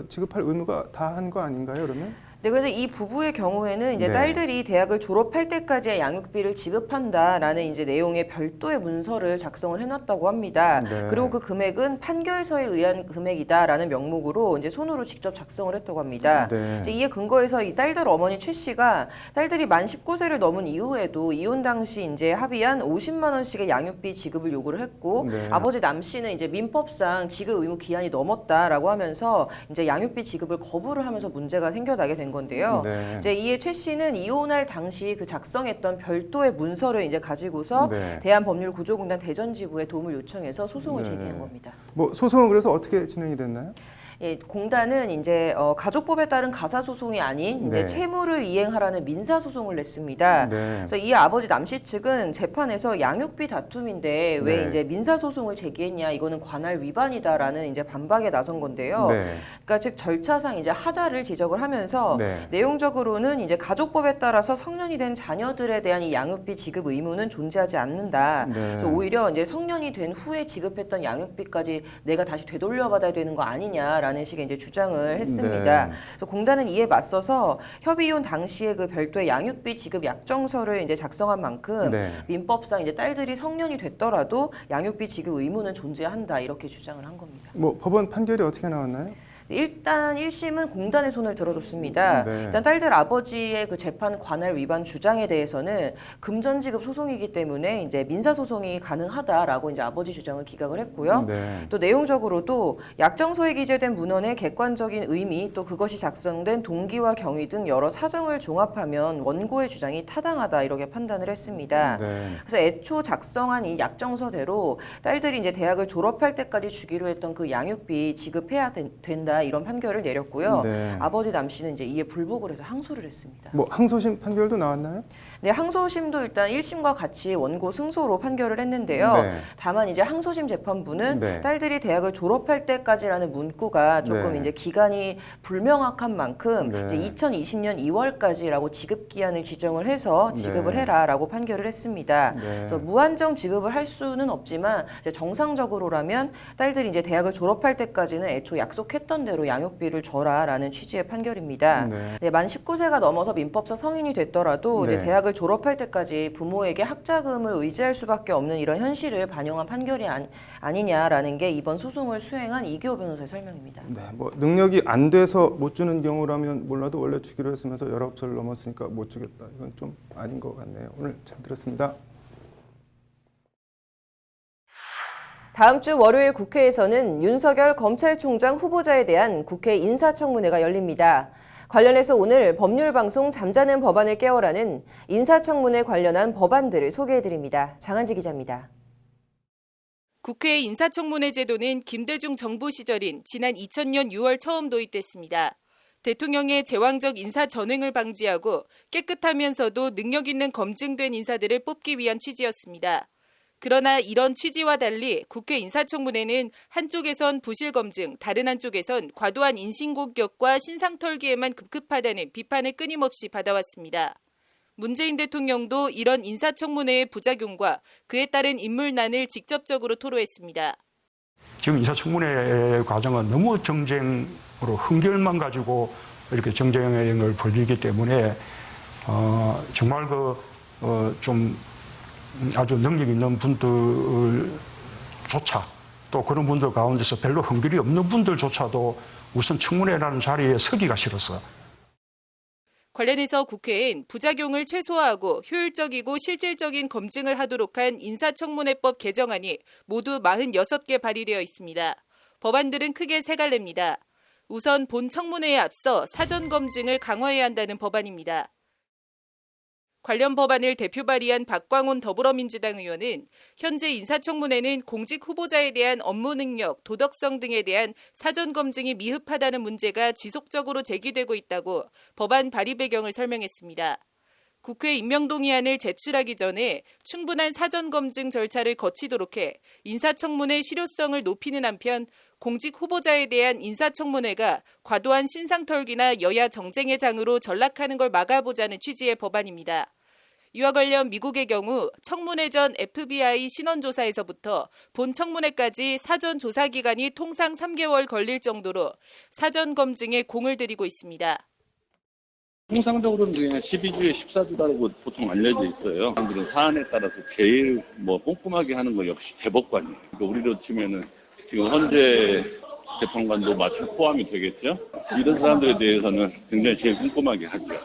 지급할 의무가 다 한 거 아닌가요, 그러면? 네, 그런데 이 부부의 경우에는 이제 네. 딸들이 대학을 졸업할 때까지의 양육비를 지급한다라는 이제 내용의 별도의 문서를 작성을 해놨다고 합니다. 네. 그리고 그 금액은 판결서에 의한 금액이다라는 명목으로 이제 손으로 직접 작성을 했다고 합니다. 네. 이제 이에 근거해서 이 딸들 어머니 최 씨가 딸들이 만 19세를 넘은 이후에도 이혼 당시 이제 합의한 50만 원씩의 양육비 지급을 요구를 했고 네. 아버지 남 씨는 이제 민법상 지급 의무 기한이 넘었다라고 하면서 이제 양육비 지급을 거부를 하면서 문제가 생겨나게 된 건데요. 네. 이제 이에 최 씨는 이혼할 당시 그 작성했던 별도의 문서를 이제 가지고서 네. 대한법률구조공단 대전지부에 도움을 요청해서 소송을 네. 제기한 겁니다. 뭐 소송은 그래서 어떻게 진행이 됐나요? 예, 공단은 이제 가족법에 따른 가사소송이 아닌 이제 네. 채무를 이행하라는 민사소송을 냈습니다. 네. 그래서 이 아버지 남 씨 측은 재판에서 양육비 다툼인데 왜 네. 이제 민사소송을 제기했냐, 이거는 관할 위반이다라는 이제 반박에 나선 건데요. 네. 그러니까 즉 절차상 이제 하자를 지적을 하면서 네. 내용적으로는 이제 가족법에 따라서 성년이 된 자녀들에 대한 이 양육비 지급 의무는 존재하지 않는다. 네. 그래서 오히려 이제 성년이 된 후에 지급했던 양육비까지 내가 다시 되돌려받아야 되는 거 아니냐라는 식의 이제 주장을 했습니다. 네. 그래서 공단은 이에 맞서서 협의 이혼 당시에 그 별도의 양육비 지급 약정서를 이제 작성한 만큼 네. 민법상 이제 딸들이 성년이 됐더라도 양육비 지급 의무는 존재한다, 이렇게 주장을 한 겁니다. 뭐 법원 판결이 어떻게 나왔나요? 일단 1심은 공단의 손을 들어줬습니다. 네. 일단 딸들 아버지의 그 재판 관할 위반 주장에 대해서는 금전 지급 소송이기 때문에 이제 민사 소송이 가능하다라고 이제 아버지 주장을 기각을 했고요. 네. 또 내용적으로도 약정서에 기재된 문헌의 객관적인 의미, 또 그것이 작성된 동기와 경위 등 여러 사정을 종합하면 원고의 주장이 타당하다, 이렇게 판단을 했습니다. 네. 그래서 애초 작성한 이 약정서대로 딸들이 이제 대학을 졸업할 때까지 주기로 했던 그 양육비 지급해야 된다, 이런 판결을 내렸고요. 네. 아버지 남 씨는 이제 이에 불복을 해서 항소를 했습니다. 뭐 항소심 판결도 나왔나요? 네, 항소심도 일단 1심과 같이 원고 승소로 판결을 했는데요. 네. 다만 이제 항소심 재판부는 네. 딸들이 대학을 졸업할 때까지라는 문구가 조금 네. 이제 기간이 불명확한 만큼 네. 이제 2020년 2월까지라고 지급 기한을 지정을 해서 지급을 네. 해라라고 판결을 했습니다. 네. 그래서 무한정 지급을 할 수는 없지만 이제 정상적으로라면 딸들이 이제 대학을 졸업할 때까지는 애초 약속했던 대로 양육비를 줘라라는 취지의 판결입니다. 네. 네, 만 19세가 넘어서 민법상 성인이 됐더라도 이제 네. 대학을 졸업할 때까지 부모에게 학자금을 의지할 수밖에 없는 이런 현실을 반영한 판결이 아니냐라는 게 이번 소송을 수행한 이기호 변호사의 설명입니다. 네, 뭐 능력이 안 돼서 못 주는 경우라면 몰라도 원래 주기로 했으면서 19살 넘었으니까 못 주겠다. 이건 좀 아닌 것 같네요. 오늘 잘 들었습니다. 다음 주 월요일 국회에서는 윤석열 검찰총장 후보자에 대한 국회 인사청문회가 열립니다. 관련해서 오늘 법률방송 잠자는 법안을 깨워라는 인사청문회 관련한 법안들을 소개해드립니다. 장한지 기자입니다. 국회 인사청문회 제도는 김대중 정부 시절인 지난 2000년 6월 처음 도입됐습니다. 대통령의 제왕적 인사 전횡을 방지하고 깨끗하면서도 능력 있는 검증된 인사들을 뽑기 위한 취지였습니다. 그러나 이런 취지와 달리 국회 인사청문회는 한쪽에선 부실 검증, 다른 한쪽에선 과도한 인신공격과 신상털기에만 급급하다는 비판을 끊임없이 받아왔습니다. 문재인 대통령도 이런 인사청문회의 부작용과 그에 따른 인물난을 직접적으로 토로했습니다. 지금 인사청문회 과정은 너무 정쟁으로 흥결만 가지고 이렇게 정쟁을 벌이기 때문에 정말 좀 아주 능력 있는 분들조차 또 그런 분들 가운데서 별로 흥결이 없는 분들조차도 우선 청문회라는 자리에 서기가 싫었어. 관련해서 국회엔 부작용을 최소화하고 효율적이고 실질적인 검증을 하도록 한 인사청문회법 개정안이 모두 46개 발의되어 있습니다. 법안들은 크게 세 갈래입니다. 우선 본 청문회에 앞서 사전 검증을 강화해야 한다는 법안입니다. 관련 법안을 대표 발의한 박광온 더불어민주당 의원은 현재 인사청문회는 공직 후보자에 대한 업무 능력, 도덕성 등에 대한 사전 검증이 미흡하다는 문제가 지속적으로 제기되고 있다고 법안 발의 배경을 설명했습니다. 국회 임명동의안을 제출하기 전에 충분한 사전 검증 절차를 거치도록 해 인사청문회 실효성을 높이는 한편 공직 후보자에 대한 인사청문회가 과도한 신상털기나 여야 정쟁의 장으로 전락하는 걸 막아보자는 취지의 법안입니다. 이와 관련 미국의 경우 청문회 전 FBI 신원조사에서부터 본 청문회까지 사전 조사 기간이 통상 3개월 걸릴 정도로 사전 검증에 공을 들이고 있습니다. 통상적으로는 그냥 12주에 14주라고 보통 알려져 있어요. 사람들은 사안에 따라서 제일 꼼꼼하게 하는 거 역시 대법관이에요. 그러니까 우리로 치면은 지금 헌재 재판관도 마찬가지 포함이 되겠죠. 이런 사람들에 대해서는 굉장히 제일 꼼꼼하게 하죠.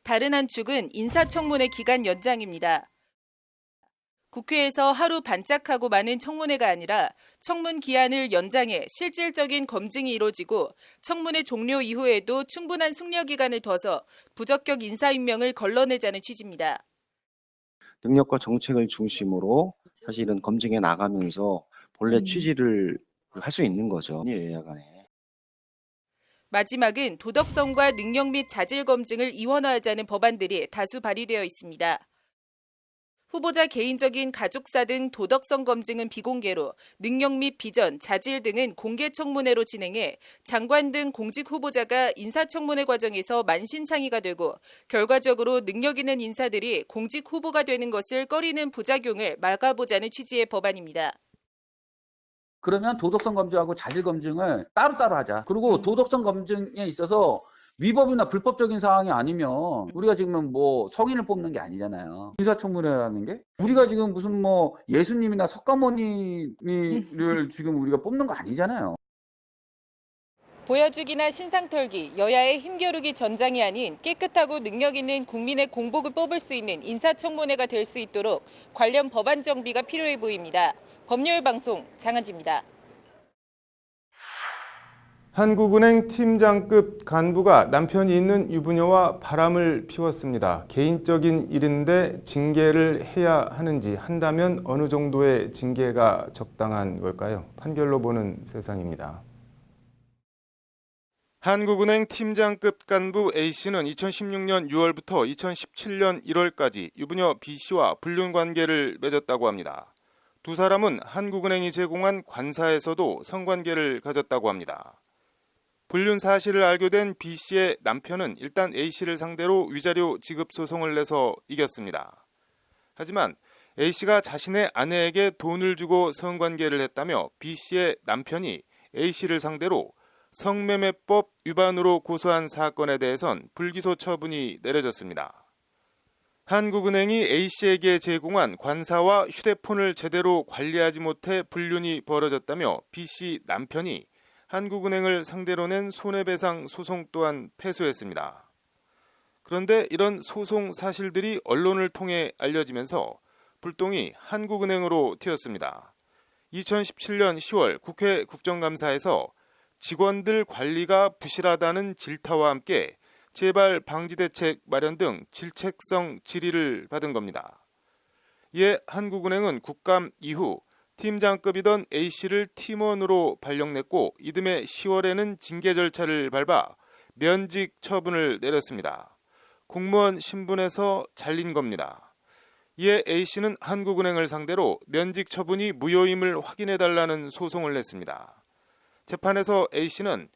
다른 한 축은 인사청문회 기간 연장입니다. 국회에서 하루 반짝하고 마는 청문회가 아니라 청문 기한을 연장해 실질적인 검증이 이루어지고 청문회 종료 이후에도 충분한 숙려 기간을 둬서 부적격 인사 임명을 걸러내자는 취지입니다. 능력과 정책을 중심으로 사실은 검증해 나가면서 본래 취지를 할 수 있는 거죠. 여야간에. 마지막은 도덕성과 능력 및 자질 검증을 이원화하자는 법안들이 다수 발의되어 있습니다. 후보자 개인적인 가족사 등 도덕성 검증은 비공개로 능력 및 비전, 자질 등은 공개 청문회로 진행해 장관 등 공직 후보자가 인사청문회 과정에서 만신창이가 되고 결과적으로 능력 있는 인사들이 공직 후보가 되는 것을 꺼리는 부작용을 막아보자는 취지의 법안입니다. 그러면 도덕성 검증하고 자질 검증을 따로따로 하자. 그리고 도덕성 검증에 있어서 위법이나 불법적인 사항이 아니면 우리가 지금 성인을 뽑는 게 아니잖아요. 인사청문회라는 게 우리가 지금 무슨 예수님이나 석가모니를 지금 우리가 뽑는 거 아니잖아요. 보여주기나 신상털기, 여야의 힘겨루기 전장이 아닌 깨끗하고 능력 있는 국민의 공복을 뽑을 수 있는 인사청문회가 될 수 있도록 관련 법안 정비가 필요해 보입니다. 법률방송 장한지입니다. 한국은행 팀장급 간부가 남편이 있는 유부녀와 바람을 피웠습니다. 개인적인 일인데 징계를 해야 하는지, 한다면 어느 정도의 징계가 적당한 걸까요? 판결로 보는 세상입니다. 한국은행 팀장급 간부 A씨는 2016년 6월부터 2017년 1월까지 유부녀 B씨와 불륜 관계를 맺었다고 합니다. 두 사람은 한국은행이 제공한 관사에서도 성관계를 가졌다고 합니다. 불륜 사실을 알게 된 B씨의 남편은 일단 A씨를 상대로 위자료 지급 소송을 내서 이겼습니다. 하지만 A씨가 자신의 아내에게 돈을 주고 성관계를 했다며 B씨의 남편이 A씨를 상대로 성매매법 위반으로 고소한 사건에 대해선 불기소 처분이 내려졌습니다. 한국은행이 A씨에게 제공한 관사와 휴대폰을 제대로 관리하지 못해 불륜이 벌어졌다며 B씨 남편이 한국은행을 상대로 낸 손해배상 소송 또한 패소했습니다. 그런데 이런 소송 사실들이 언론을 통해 알려지면서 불똥이 한국은행으로 튀었습니다. 2017년 10월 국회 국정감사에서 직원들 관리가 부실하다는 질타와 함께 재발 방지 대책 마련 등 질책성 질의를 받은 겁니다. 이에 한국은행은 국감 이후 팀장급이던 A씨를 팀원으로 발령냈고 이듬해 10월에는 징계 절차를 밟아 면직 처분을 내렸습니다. 공무원 신분에서 잘린 겁니다. 이에 A씨는 한국은행을 상대로 면직 처분이 무효임을 확인해달라는 소송을 냈습니다. 재판에서 A씨는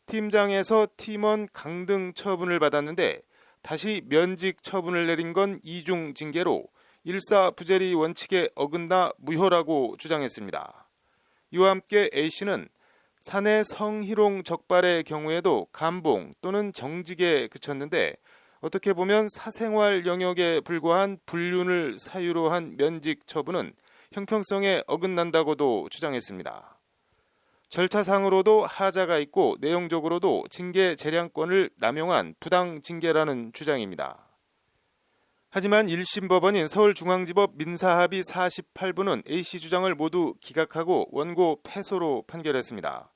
팀장에서 팀원 강등 처분을 받았는데 다시 면직 처분을 내린 건 이중 징계로 일사부재리 원칙에 어긋나 무효라고 주장했습니다. 이와 함께 A씨는 사내 성희롱 적발의 경우에도 감봉 또는 정직에 그쳤는데 어떻게 보면 사생활 영역에 불과한 불륜을 사유로 한 면직 처분은 형평성에 어긋난다고도 주장했습니다. 절차상으로도 하자가 있고 내용적으로도 징계 재량권을 남용한 부당 징계라는 주장입니다. 하지만 1심 법원인 서울중앙지법 민사합의 48부는 A씨 주장을 모두 기각하고 원고 패소로 판결했습니다.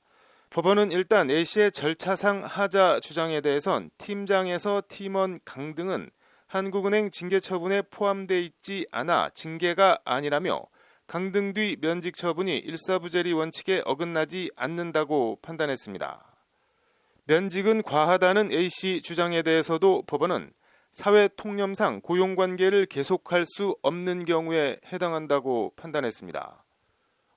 법원은 일단 A씨의 절차상 하자 주장에 대해선 팀장에서 팀원 강등은 한국은행 징계 처분에 포함돼 있지 않아 징계가 아니라며 강등 뒤 면직 처분이 일사부재리 원칙에 어긋나지 않는다고 판단했습니다. 면직은 과하다는 A씨 주장에 대해서도 법원은 사회 통념상 고용관계를 계속할 수 없는 경우에 해당한다고 판단했습니다.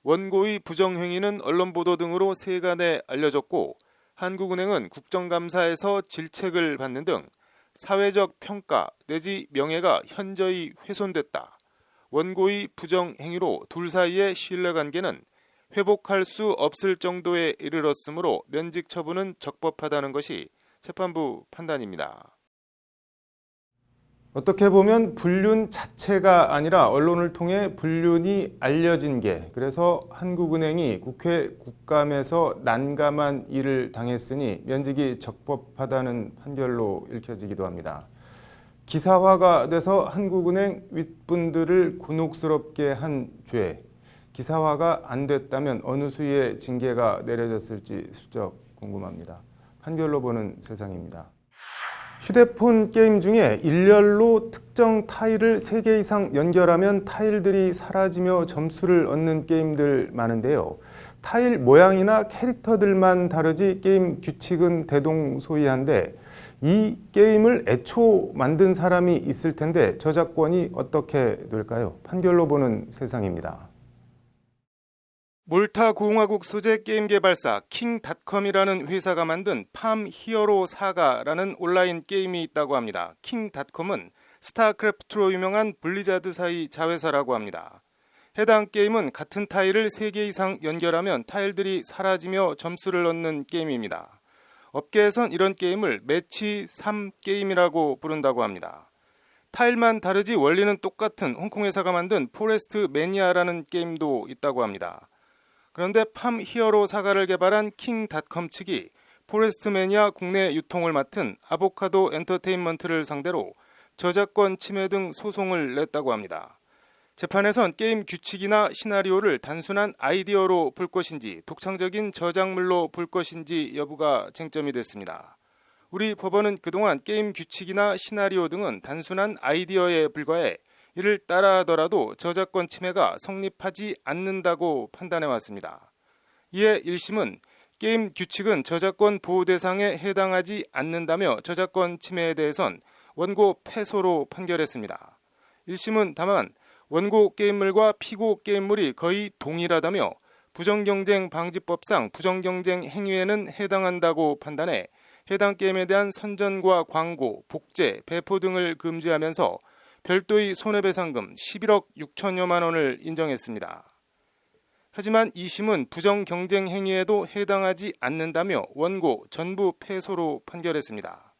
원고의 부정행위는 언론보도 등으로 세간에 알려졌고 한국은행은 국정감사에서 질책을 받는 등 사회적 평가 내지 명예가 현저히 훼손됐다. 원고의 부정행위로 둘 사이의 신뢰관계는 회복할 수 없을 정도에 이르렀으므로 면직 처분은 적법하다는 것이 재판부 판단입니다. 어떻게 보면 불륜 자체가 아니라 언론을 통해 불륜이 알려진 게 그래서 한국은행이 국회 국감에서 난감한 일을 당했으니 면직이 적법하다는 판결로 읽혀지기도 합니다. 기사화가 돼서 한국은행 윗분들을 곤혹스럽게 한 죄, 기사화가 안 됐다면 어느 수위의 징계가 내려졌을지 슬쩍 궁금합니다. 판결로 보는 세상입니다. 휴대폰 게임 중에 일렬로 특정 타일을 3개 이상 연결하면 타일들이 사라지며 점수를 얻는 게임들 많은데요. 타일 모양이나 캐릭터들만 다르지 게임 규칙은 대동소이한데 이 게임을 애초 만든 사람이 있을 텐데 저작권이 어떻게 될까요? 판결로 보는 세상입니다. 몰타 공화국 소재 게임 개발사 킹닷컴이라는 회사가 만든 팜 히어로 사가라는 온라인 게임이 있다고 합니다. 킹닷컴은 스타크래프트로 유명한 블리자드사의 자회사라고 합니다. 해당 게임은 같은 타일을 3개 이상 연결하면 타일들이 사라지며 점수를 얻는 게임입니다. 업계에선 이런 게임을 매치 3 게임이라고 부른다고 합니다. 타일만 다르지 원리는 똑같은 홍콩 회사가 만든 포레스트 매니아라는 게임도 있다고 합니다. 그런데 팜 히어로 사가를 개발한 킹닷컴 측이 포레스트 매니아 국내 유통을 맡은 아보카도 엔터테인먼트를 상대로 저작권 침해 등 소송을 냈다고 합니다. 재판에선 게임 규칙이나 시나리오를 단순한 아이디어로 볼 것인지 독창적인 저작물로 볼 것인지 여부가 쟁점이 됐습니다. 우리 법원은 그동안 게임 규칙이나 시나리오 등은 단순한 아이디어에 불과해 이를 따라하더라도 저작권 침해가 성립하지 않는다고 판단해왔습니다. 이에 1심은 게임 규칙은 저작권 보호 대상에 해당하지 않는다며 저작권 침해에 대해선 원고 패소로 판결했습니다. 1심은 다만 원고 게임물과 피고 게임물이 거의 동일하다며 부정경쟁 방지법상 부정경쟁 행위에는 해당한다고 판단해 해당 게임에 대한 선전과 광고, 복제, 배포 등을 금지하면서 별도의 손해배상금 11억 6천여만 원을 인정했습니다. 하지만 2심은 부정경쟁 행위에도 해당하지 않는다며 원고 전부 패소로 판결했습니다.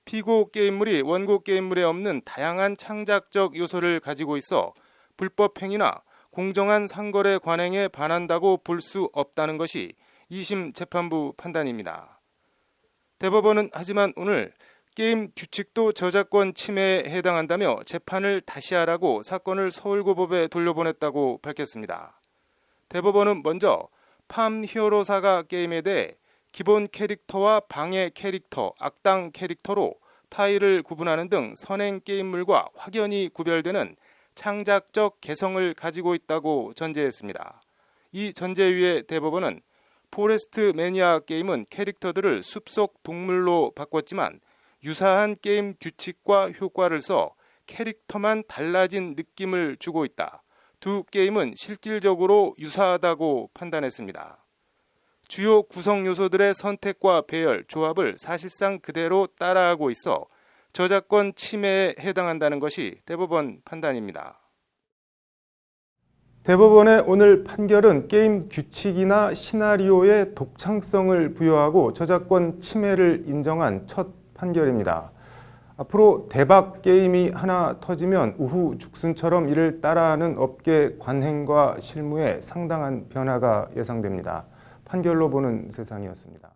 피고 게임물이 원고 게임물에 없는 다양한 창작적 요소를 가지고 있어 불법 행위나 공정한 상거래 관행에 반한다고 볼 수 없다는 것이 2심 재판부 판단입니다. 대법원은 하지만 오늘 게임 규칙도 저작권 침해에 해당한다며 재판을 다시 하라고 사건을 서울고법에 돌려보냈다고 밝혔습니다. 대법원은 먼저 팜 히어로 사가 게임에 대해 기본 캐릭터와 방해 캐릭터, 악당 캐릭터로 타일을 구분하는 등 선행 게임물과 확연히 구별되는 창작적 개성을 가지고 있다고 전제했습니다. 이 전제 위에 대법원은 포레스트 매니아 게임은 캐릭터들을 숲속 동물로 바꿨지만 유사한 게임 규칙과 효과를 써 캐릭터만 달라진 느낌을 주고 있다. 두 게임은 실질적으로 유사하다고 판단했습니다. 주요 구성 요소들의 선택과 배열, 조합을 사실상 그대로 따라하고 있어 저작권 침해에 해당한다는 것이 대법원 판단입니다. 대법원의 오늘 판결은 게임 규칙이나 시나리오의 독창성을 부여하고 저작권 침해를 인정한 첫 판결입니다. 앞으로 대박 게임이 하나 터지면 우후죽순처럼 이를 따라하는 업계 관행과 실무에 상당한 변화가 예상됩니다. 판결로 보는 세상이었습니다.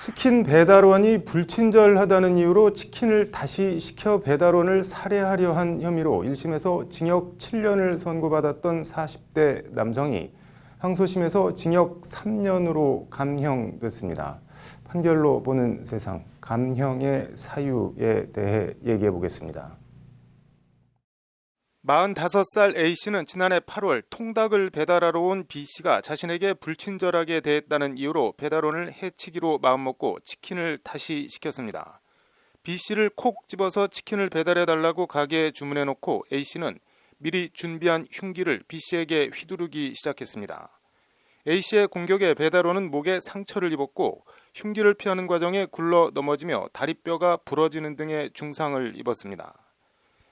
치킨 배달원이 불친절하다는 이유로 치킨을 다시 시켜 배달원을 살해하려 한 혐의로 1심에서 징역 7년을 선고받았던 40대 남성이 항소심에서 징역 3년으로 감형됐습니다. 판결로 보는 세상, 감형의 사유에 대해 얘기해 보겠습니다. 45살 A씨는 지난해 8월 통닭을 배달하러 온 B씨가 자신에게 불친절하게 대했다는 이유로 배달원을 해치기로 마음먹고 치킨을 다시 시켰습니다. B씨를 콕 집어서 치킨을 배달해달라고 가게에 주문해놓고 A씨는 미리 준비한 흉기를 B씨에게 휘두르기 시작했습니다. A씨의 공격에 배달원은 목에 상처를 입었고 흉기를 피하는 과정에 굴러 넘어지며 다리뼈가 부러지는 등의 중상을 입었습니다.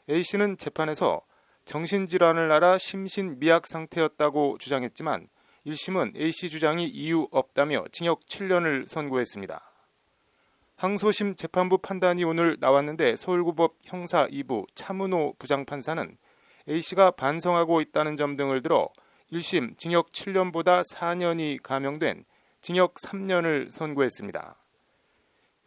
A씨는 재판에서 정신질환을 앓아 심신미약 상태였다고 주장했지만 1심은 A씨 주장이 이유 없다며 징역 7년을 선고했습니다. 항소심 재판부 판단이 오늘 나왔는데 서울고법 형사 2부 차문호 부장판사는 A씨가 반성하고 있다는 점 등을 들어 1심 징역 7년보다 4년이 감형된 징역 3년을 선고했습니다.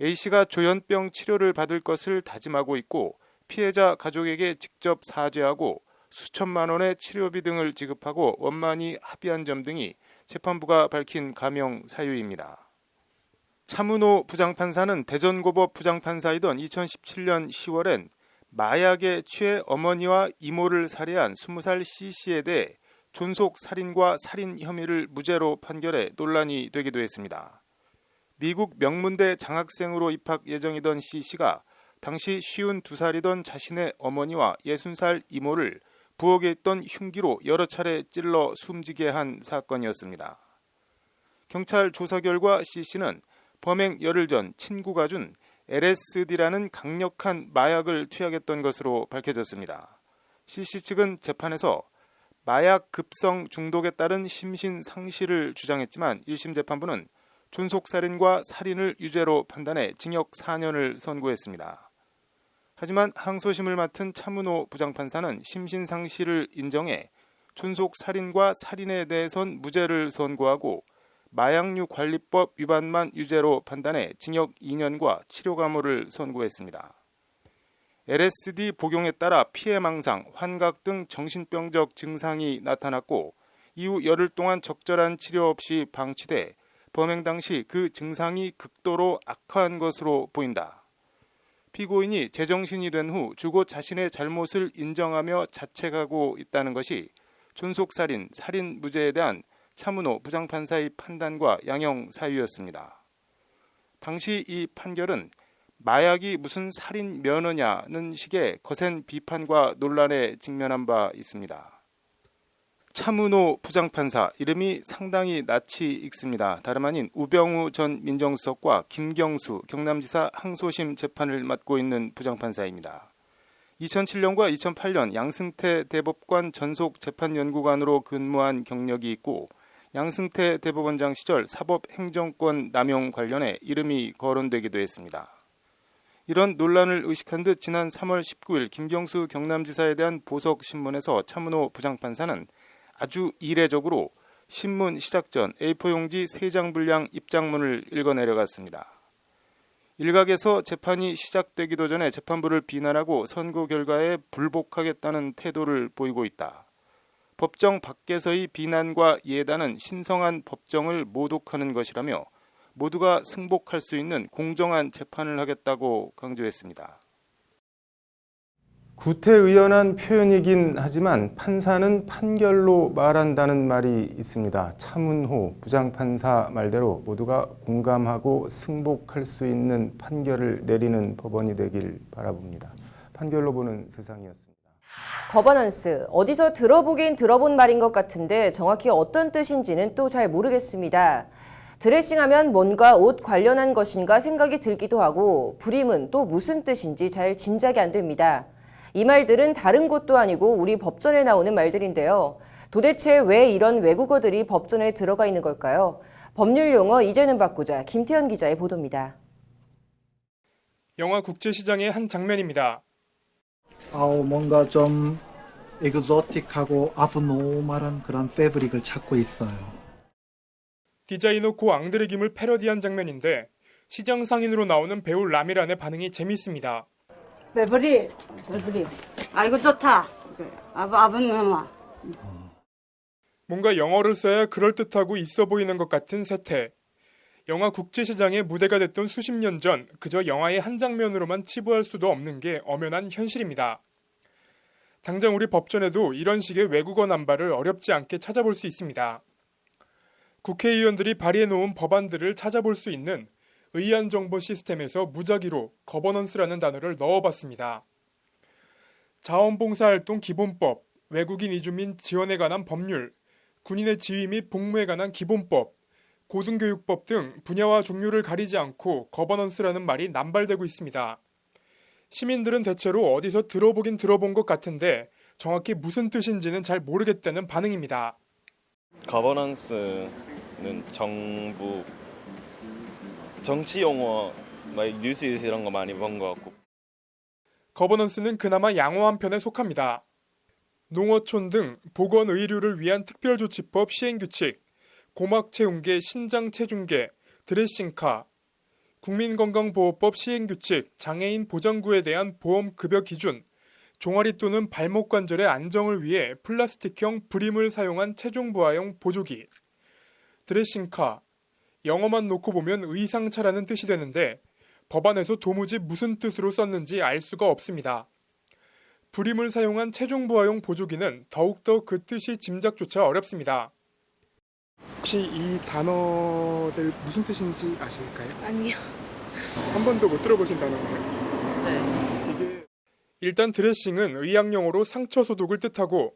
A씨가 조현병 치료를 받을 것을 다짐하고 있고 피해자 가족에게 직접 사죄하고 수천만 원의 치료비 등을 지급하고 원만히 합의한 점 등이 재판부가 밝힌 감형 사유입니다. 차문호 부장판사는 대전고법 부장판사이던 2017년 10월엔 마약에 취해 어머니와 이모를 살해한 20살 C씨에 대해 존속살인과 살인 혐의를 무죄로 판결해 논란이 되기도 했습니다. 미국 명문대 장학생으로 입학 예정이던 C씨가 당시 52살이던 자신의 어머니와 60살 이모를 부엌에 있던 흉기로 여러 차례 찔러 숨지게 한 사건이었습니다. 경찰 조사 결과 C씨는 범행 열흘 전 친구가 준 LSD라는 강력한 마약을 투약했던 것으로 밝혀졌습니다. C씨 측은 재판에서 마약 급성 중독에 따른 심신 상실을 주장했지만 1심 재판부는 존속살인과 살인을 유죄로 판단해 징역 4년을 선고했습니다. 하지만 항소심을 맡은 차문호 부장판사는 심신상실을 인정해 존속살인과 살인에 대해선 무죄를 선고하고 마약류 관리법 위반만 유죄로 판단해 징역 2년과 치료감호를 선고했습니다. LSD 복용에 따라 피해망상, 환각 등 정신병적 증상이 나타났고 이후 열흘 동안 적절한 치료 없이 방치돼 범행 당시 그 증상이 극도로 악화한 것으로 보인다. 피고인이 제정신이 된 후 줄곧 자신의 잘못을 인정하며 자책하고 있다는 것이 존속살인, 살인 무죄에 대한 차문호 부장판사의 판단과 양형 사유였습니다. 당시 이 판결은 마약이 무슨 살인 면허냐는 식의 거센 비판과 논란에 직면한 바 있습니다. 차문호 부장판사, 이름이 상당히 낯이 익습니다. 다름 아닌 우병우 전 민정수석과 김경수 경남지사 항소심 재판을 맡고 있는 부장판사입니다. 2007년과 2008년 양승태 대법관 전속재판연구관으로 근무한 경력이 있고 양승태 대법원장 시절 사법행정권 남용 관련해 이름이 거론되기도 했습니다. 이런 논란을 의식한 듯 지난 3월 19일 김경수 경남지사에 대한 보석신문에서 차문호 부장판사는 아주 이례적으로 신문 시작 전 A4 용지 3장 분량 입장문을 읽어 내려갔습니다. 일각에서 재판이 시작되기도 전에 재판부를 비난하고 선고 결과에 불복하겠다는 태도를 보이고 있다. 법정 밖에서의 비난과 예단은 신성한 법정을 모독하는 것이라며 모두가 승복할 수 있는 공정한 재판을 하겠다고 강조했습니다. 구태의연한 표현이긴 하지만 판사는 판결로 말한다는 말이 있습니다. 차문호 부장판사 말대로 모두가 공감하고 승복할 수 있는 판결을 내리는 법원이 되길 바라봅니다. 판결로 보는 세상이었습니다. 거버넌스, 어디서 들어보긴 들어본 말인 것 같은데 정확히 어떤 뜻인지는 또 잘 모르겠습니다. 드레싱하면 뭔가 옷 관련한 것인가 생각이 들기도 하고 불임은 또 무슨 뜻인지 잘 짐작이 안 됩니다. 이 말들은 다른 곳도 아니고 우리 법전에 나오는 말들인데요. 도대체 왜 이런 외국어들이 법전에 들어가 있는 걸까요? 법률 용어 이제는 바꾸자. 김태현 기자의 보도입니다. 영화 국제시장의 한 장면입니다. 뭔가 좀 에그조틱하고 아브노멀한 그런 패브릭을 찾고 있어요. 디자이너 고 앙드레김을 패러디한 장면인데 시장 상인으로 나오는 배우 라미란의 반응이 재미있습니다. 배브릭. 아이고 좋다. 아브노멀. 뭔가 영어를 써야 그럴듯하고 있어 보이는 것 같은 세태. 영화 국제시장의 무대가 됐던 수십 년 전 그저 영화의 한 장면으로만 치부할 수도 없는 게 엄연한 현실입니다. 당장 우리 법전에도 이런 식의 외국어 남발을 어렵지 않게 찾아볼 수 있습니다. 국회의원들이 발의해놓은 법안들을 찾아볼 수 있는 의안정보 시스템에서 무작위로 거버넌스라는 단어를 넣어봤습니다. 자원봉사활동 기본법, 외국인 이주민 지원에 관한 법률, 군인의 지위 및 복무에 관한 기본법, 고등교육법 등 분야와 종류를 가리지 않고 거버넌스라는 말이 남발되고 있습니다. 시민들은 대체로 어디서 들어보긴 들어본 것 같은데 정확히 무슨 뜻인지는 잘 모르겠다는 반응입니다. 거버넌스는 정부, 정치 용어, 뉴스에서 이런 거 많이 본 것 같고. 거버넌스는 그나마 양호 한 편에 속합니다. 농어촌 등 보건의료를 위한 특별조치법 시행규칙, 고막체온계 신장체중계, 드레싱카, 국민건강보호법 시행규칙, 장애인 보장구에 대한 보험급여 기준, 종아리 또는 발목 관절의 안정을 위해 플라스틱형 브림을 사용한 체중부하용 보조기, 드레싱카, 영어만 놓고 보면 의상차라는 뜻이 되는데 법안에서 도무지 무슨 뜻으로 썼는지 알 수가 없습니다. 브림을 사용한 체중부하용 보조기는 더욱더 그 뜻이 짐작조차 어렵습니다. 혹시 이 단어들 무슨 뜻인지 아실까요? 아니요. 한 번도 못 들어보신 단어인가요? 네. 일단 드레싱은 의학용어로 상처 소독을 뜻하고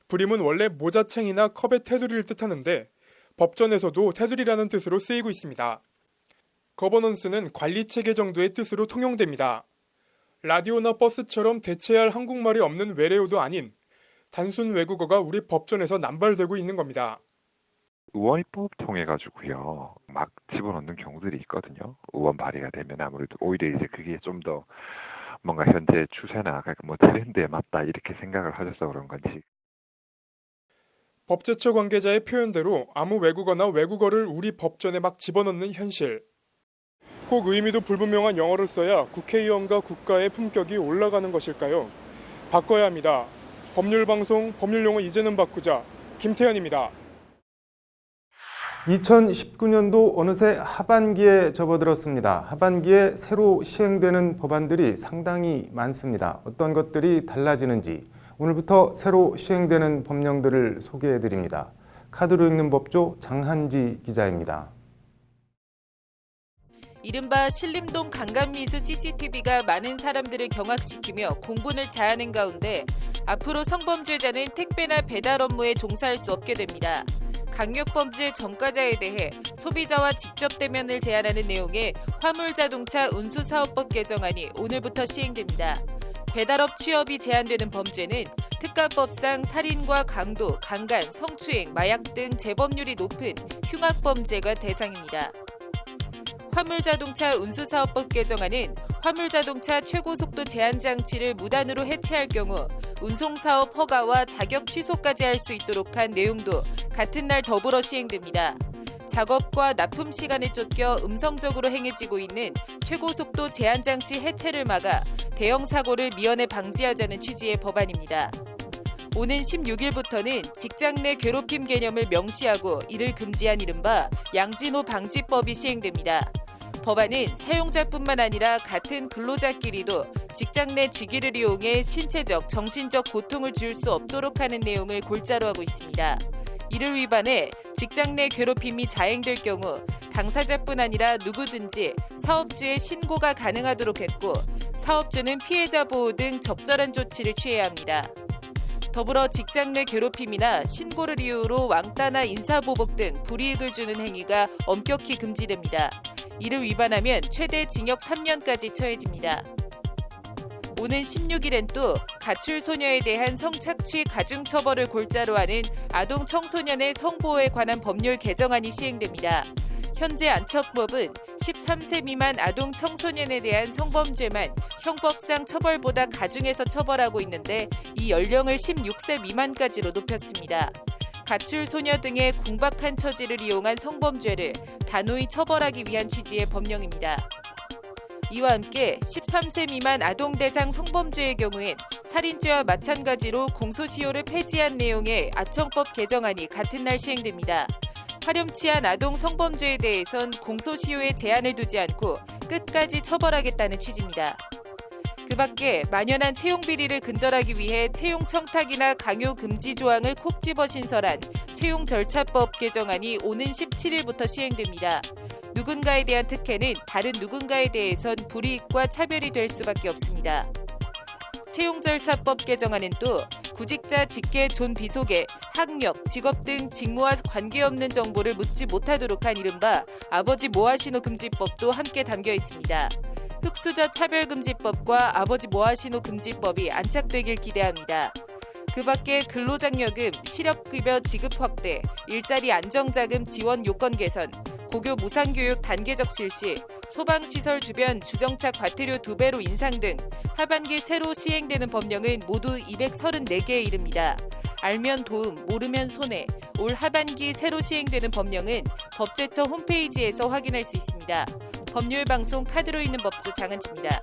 브림은 원래 모자챙이나 컵의 테두리를 뜻하는데 법전에서도 테두리라는 뜻으로 쓰이고 있습니다. 거버넌스는 관리체계 정도의 뜻으로 통용됩니다. 라디오나 버스처럼 대체할 한국말이 없는 외래어도 아닌 단순 외국어가 우리 법전에서 남발되고 있는 겁니다. 의원입법 통해 가지고요 막 집어넣는 경우들이 있거든요. 의원 발의가 되면 아무래도 오히려 이제 그게 좀 더 뭔가 현재 추세나 뭐 트렌드에 맞다 이렇게 생각을 하셔서 그런 건지. 법제처 관계자의 표현대로 아무 외국어나 외국어를 우리 법전에 막 집어넣는 현실. 꼭 의미도 불분명한 영어를 써야 국회의원과 국가의 품격이 올라가는 것일까요? 바꿔야 합니다. 법률방송 법률용어 이제는 바꾸자. 김태현입니다. 2019년도 어느새 하반기에 접어들었습니다. 하반기에 새로 시행되는 법안들이 상당히 많습니다. 어떤 것들이 달라지는지 오늘부터 새로 시행되는 법령들을 소개해드립니다. 카드로 읽는 법조 장한지 기자입니다. 이른바 신림동 강간미수 CCTV가 많은 사람들을 경악시키며 공분을 자아낸 가운데 앞으로 성범죄자는 택배나 배달 업무에 종사할 수 없게 됩니다. 강력범죄 전과자에 대해 소비자와 직접 대면을 제한하는 내용의 화물자동차 운수사업법 개정안이 오늘부터 시행됩니다. 배달업 취업이 제한되는 범죄는 특가법상 살인과 강도, 강간, 성추행, 마약 등 재범률이 높은 흉악범죄가 대상입니다. 화물자동차 운수사업법 개정안은 화물자동차 최고속도 제한장치를 무단으로 해체할 경우 운송사업 허가와 자격 취소까지 할 수 있도록 한 내용도 같은 날 더불어 시행됩니다. 작업과 납품 시간에 쫓겨 음성적으로 행해지고 있는 최고속도 제한장치 해체를 막아 대형 사고를 미연에 방지하자는 취지의 법안입니다. 오는 16일부터는 직장 내 괴롭힘 개념을 명시하고 이를 금지한 이른바 양진호 방지법이 시행됩니다. 법안은 사용자뿐만 아니라 같은 근로자끼리도 직장 내 직위를 이용해 신체적, 정신적 고통을 줄 수 없도록 하는 내용을 골자로 하고 있습니다. 이를 위반해 직장 내 괴롭힘이 자행될 경우 당사자뿐 아니라 누구든지 사업주에 신고가 가능하도록 했고 사업주는 피해자 보호 등 적절한 조치를 취해야 합니다. 더불어 직장 내 괴롭힘이나 신고를 이유로 왕따나 인사보복 등 불이익을 주는 행위가 엄격히 금지됩니다. 이를 위반하면 최대 징역 3년까지 처해집니다. 오는 16일엔 또 가출 소녀에 대한 성착취 가중처벌을 골자로 하는 아동 청소년의 성보호에 관한 법률 개정안이 시행됩니다. 현재 안처법은 13세 미만 아동 청소년에 대한 성범죄만 형법상 처벌보다 가중해서 처벌하고 있는데 이 연령을 16세 미만까지로 높였습니다. 가출 소녀 등의 궁박한 처지를 이용한 성범죄를 단호히 처벌하기 위한 취지의 법령입니다. 이와 함께 13세 미만 아동 대상 성범죄의 경우엔 살인죄와 마찬가지로 공소시효를 폐지한 내용의 아청법 개정안이 같은 날 시행됩니다. 파렴치한 아동 성범죄에 대해선 공소시효에 제한을 두지 않고 끝까지 처벌하겠다는 취지입니다. 그 밖에 만연한 채용 비리를 근절하기 위해 채용 청탁이나 강요 금지 조항을 콕 집어 신설한 채용 절차법 개정안이 오는 17일부터 시행됩니다. 누군가에 대한 특혜는 다른 누군가에 대해선 불이익과 차별이 될 수밖에 없습니다. 채용절차법 개정안은 또 구직자 직계 존 비속에 학력, 직업 등 직무와 관계없는 정보를 묻지 못하도록 한 이른바 아버지 뭐하시노 금지법도 함께 담겨 있습니다. 흑수저 차별금지법과 아버지 뭐하시노 금지법이 안착되길 기대합니다. 그 밖에 근로장려금, 실업급여 지급 확대, 일자리 안정자금 지원 요건 개선, 고교 무상교육 단계적 실시, 소방시설 주변 주정차 과태료 2배로 인상 등 하반기 새로 시행되는 법령은 모두 234개에 이릅니다. 알면 도움, 모르면 손해. 올 하반기 새로 시행되는 법령은 법제처 홈페이지에서 확인할 수 있습니다. 법률방송 카드로 있는 법조 장한지입니다.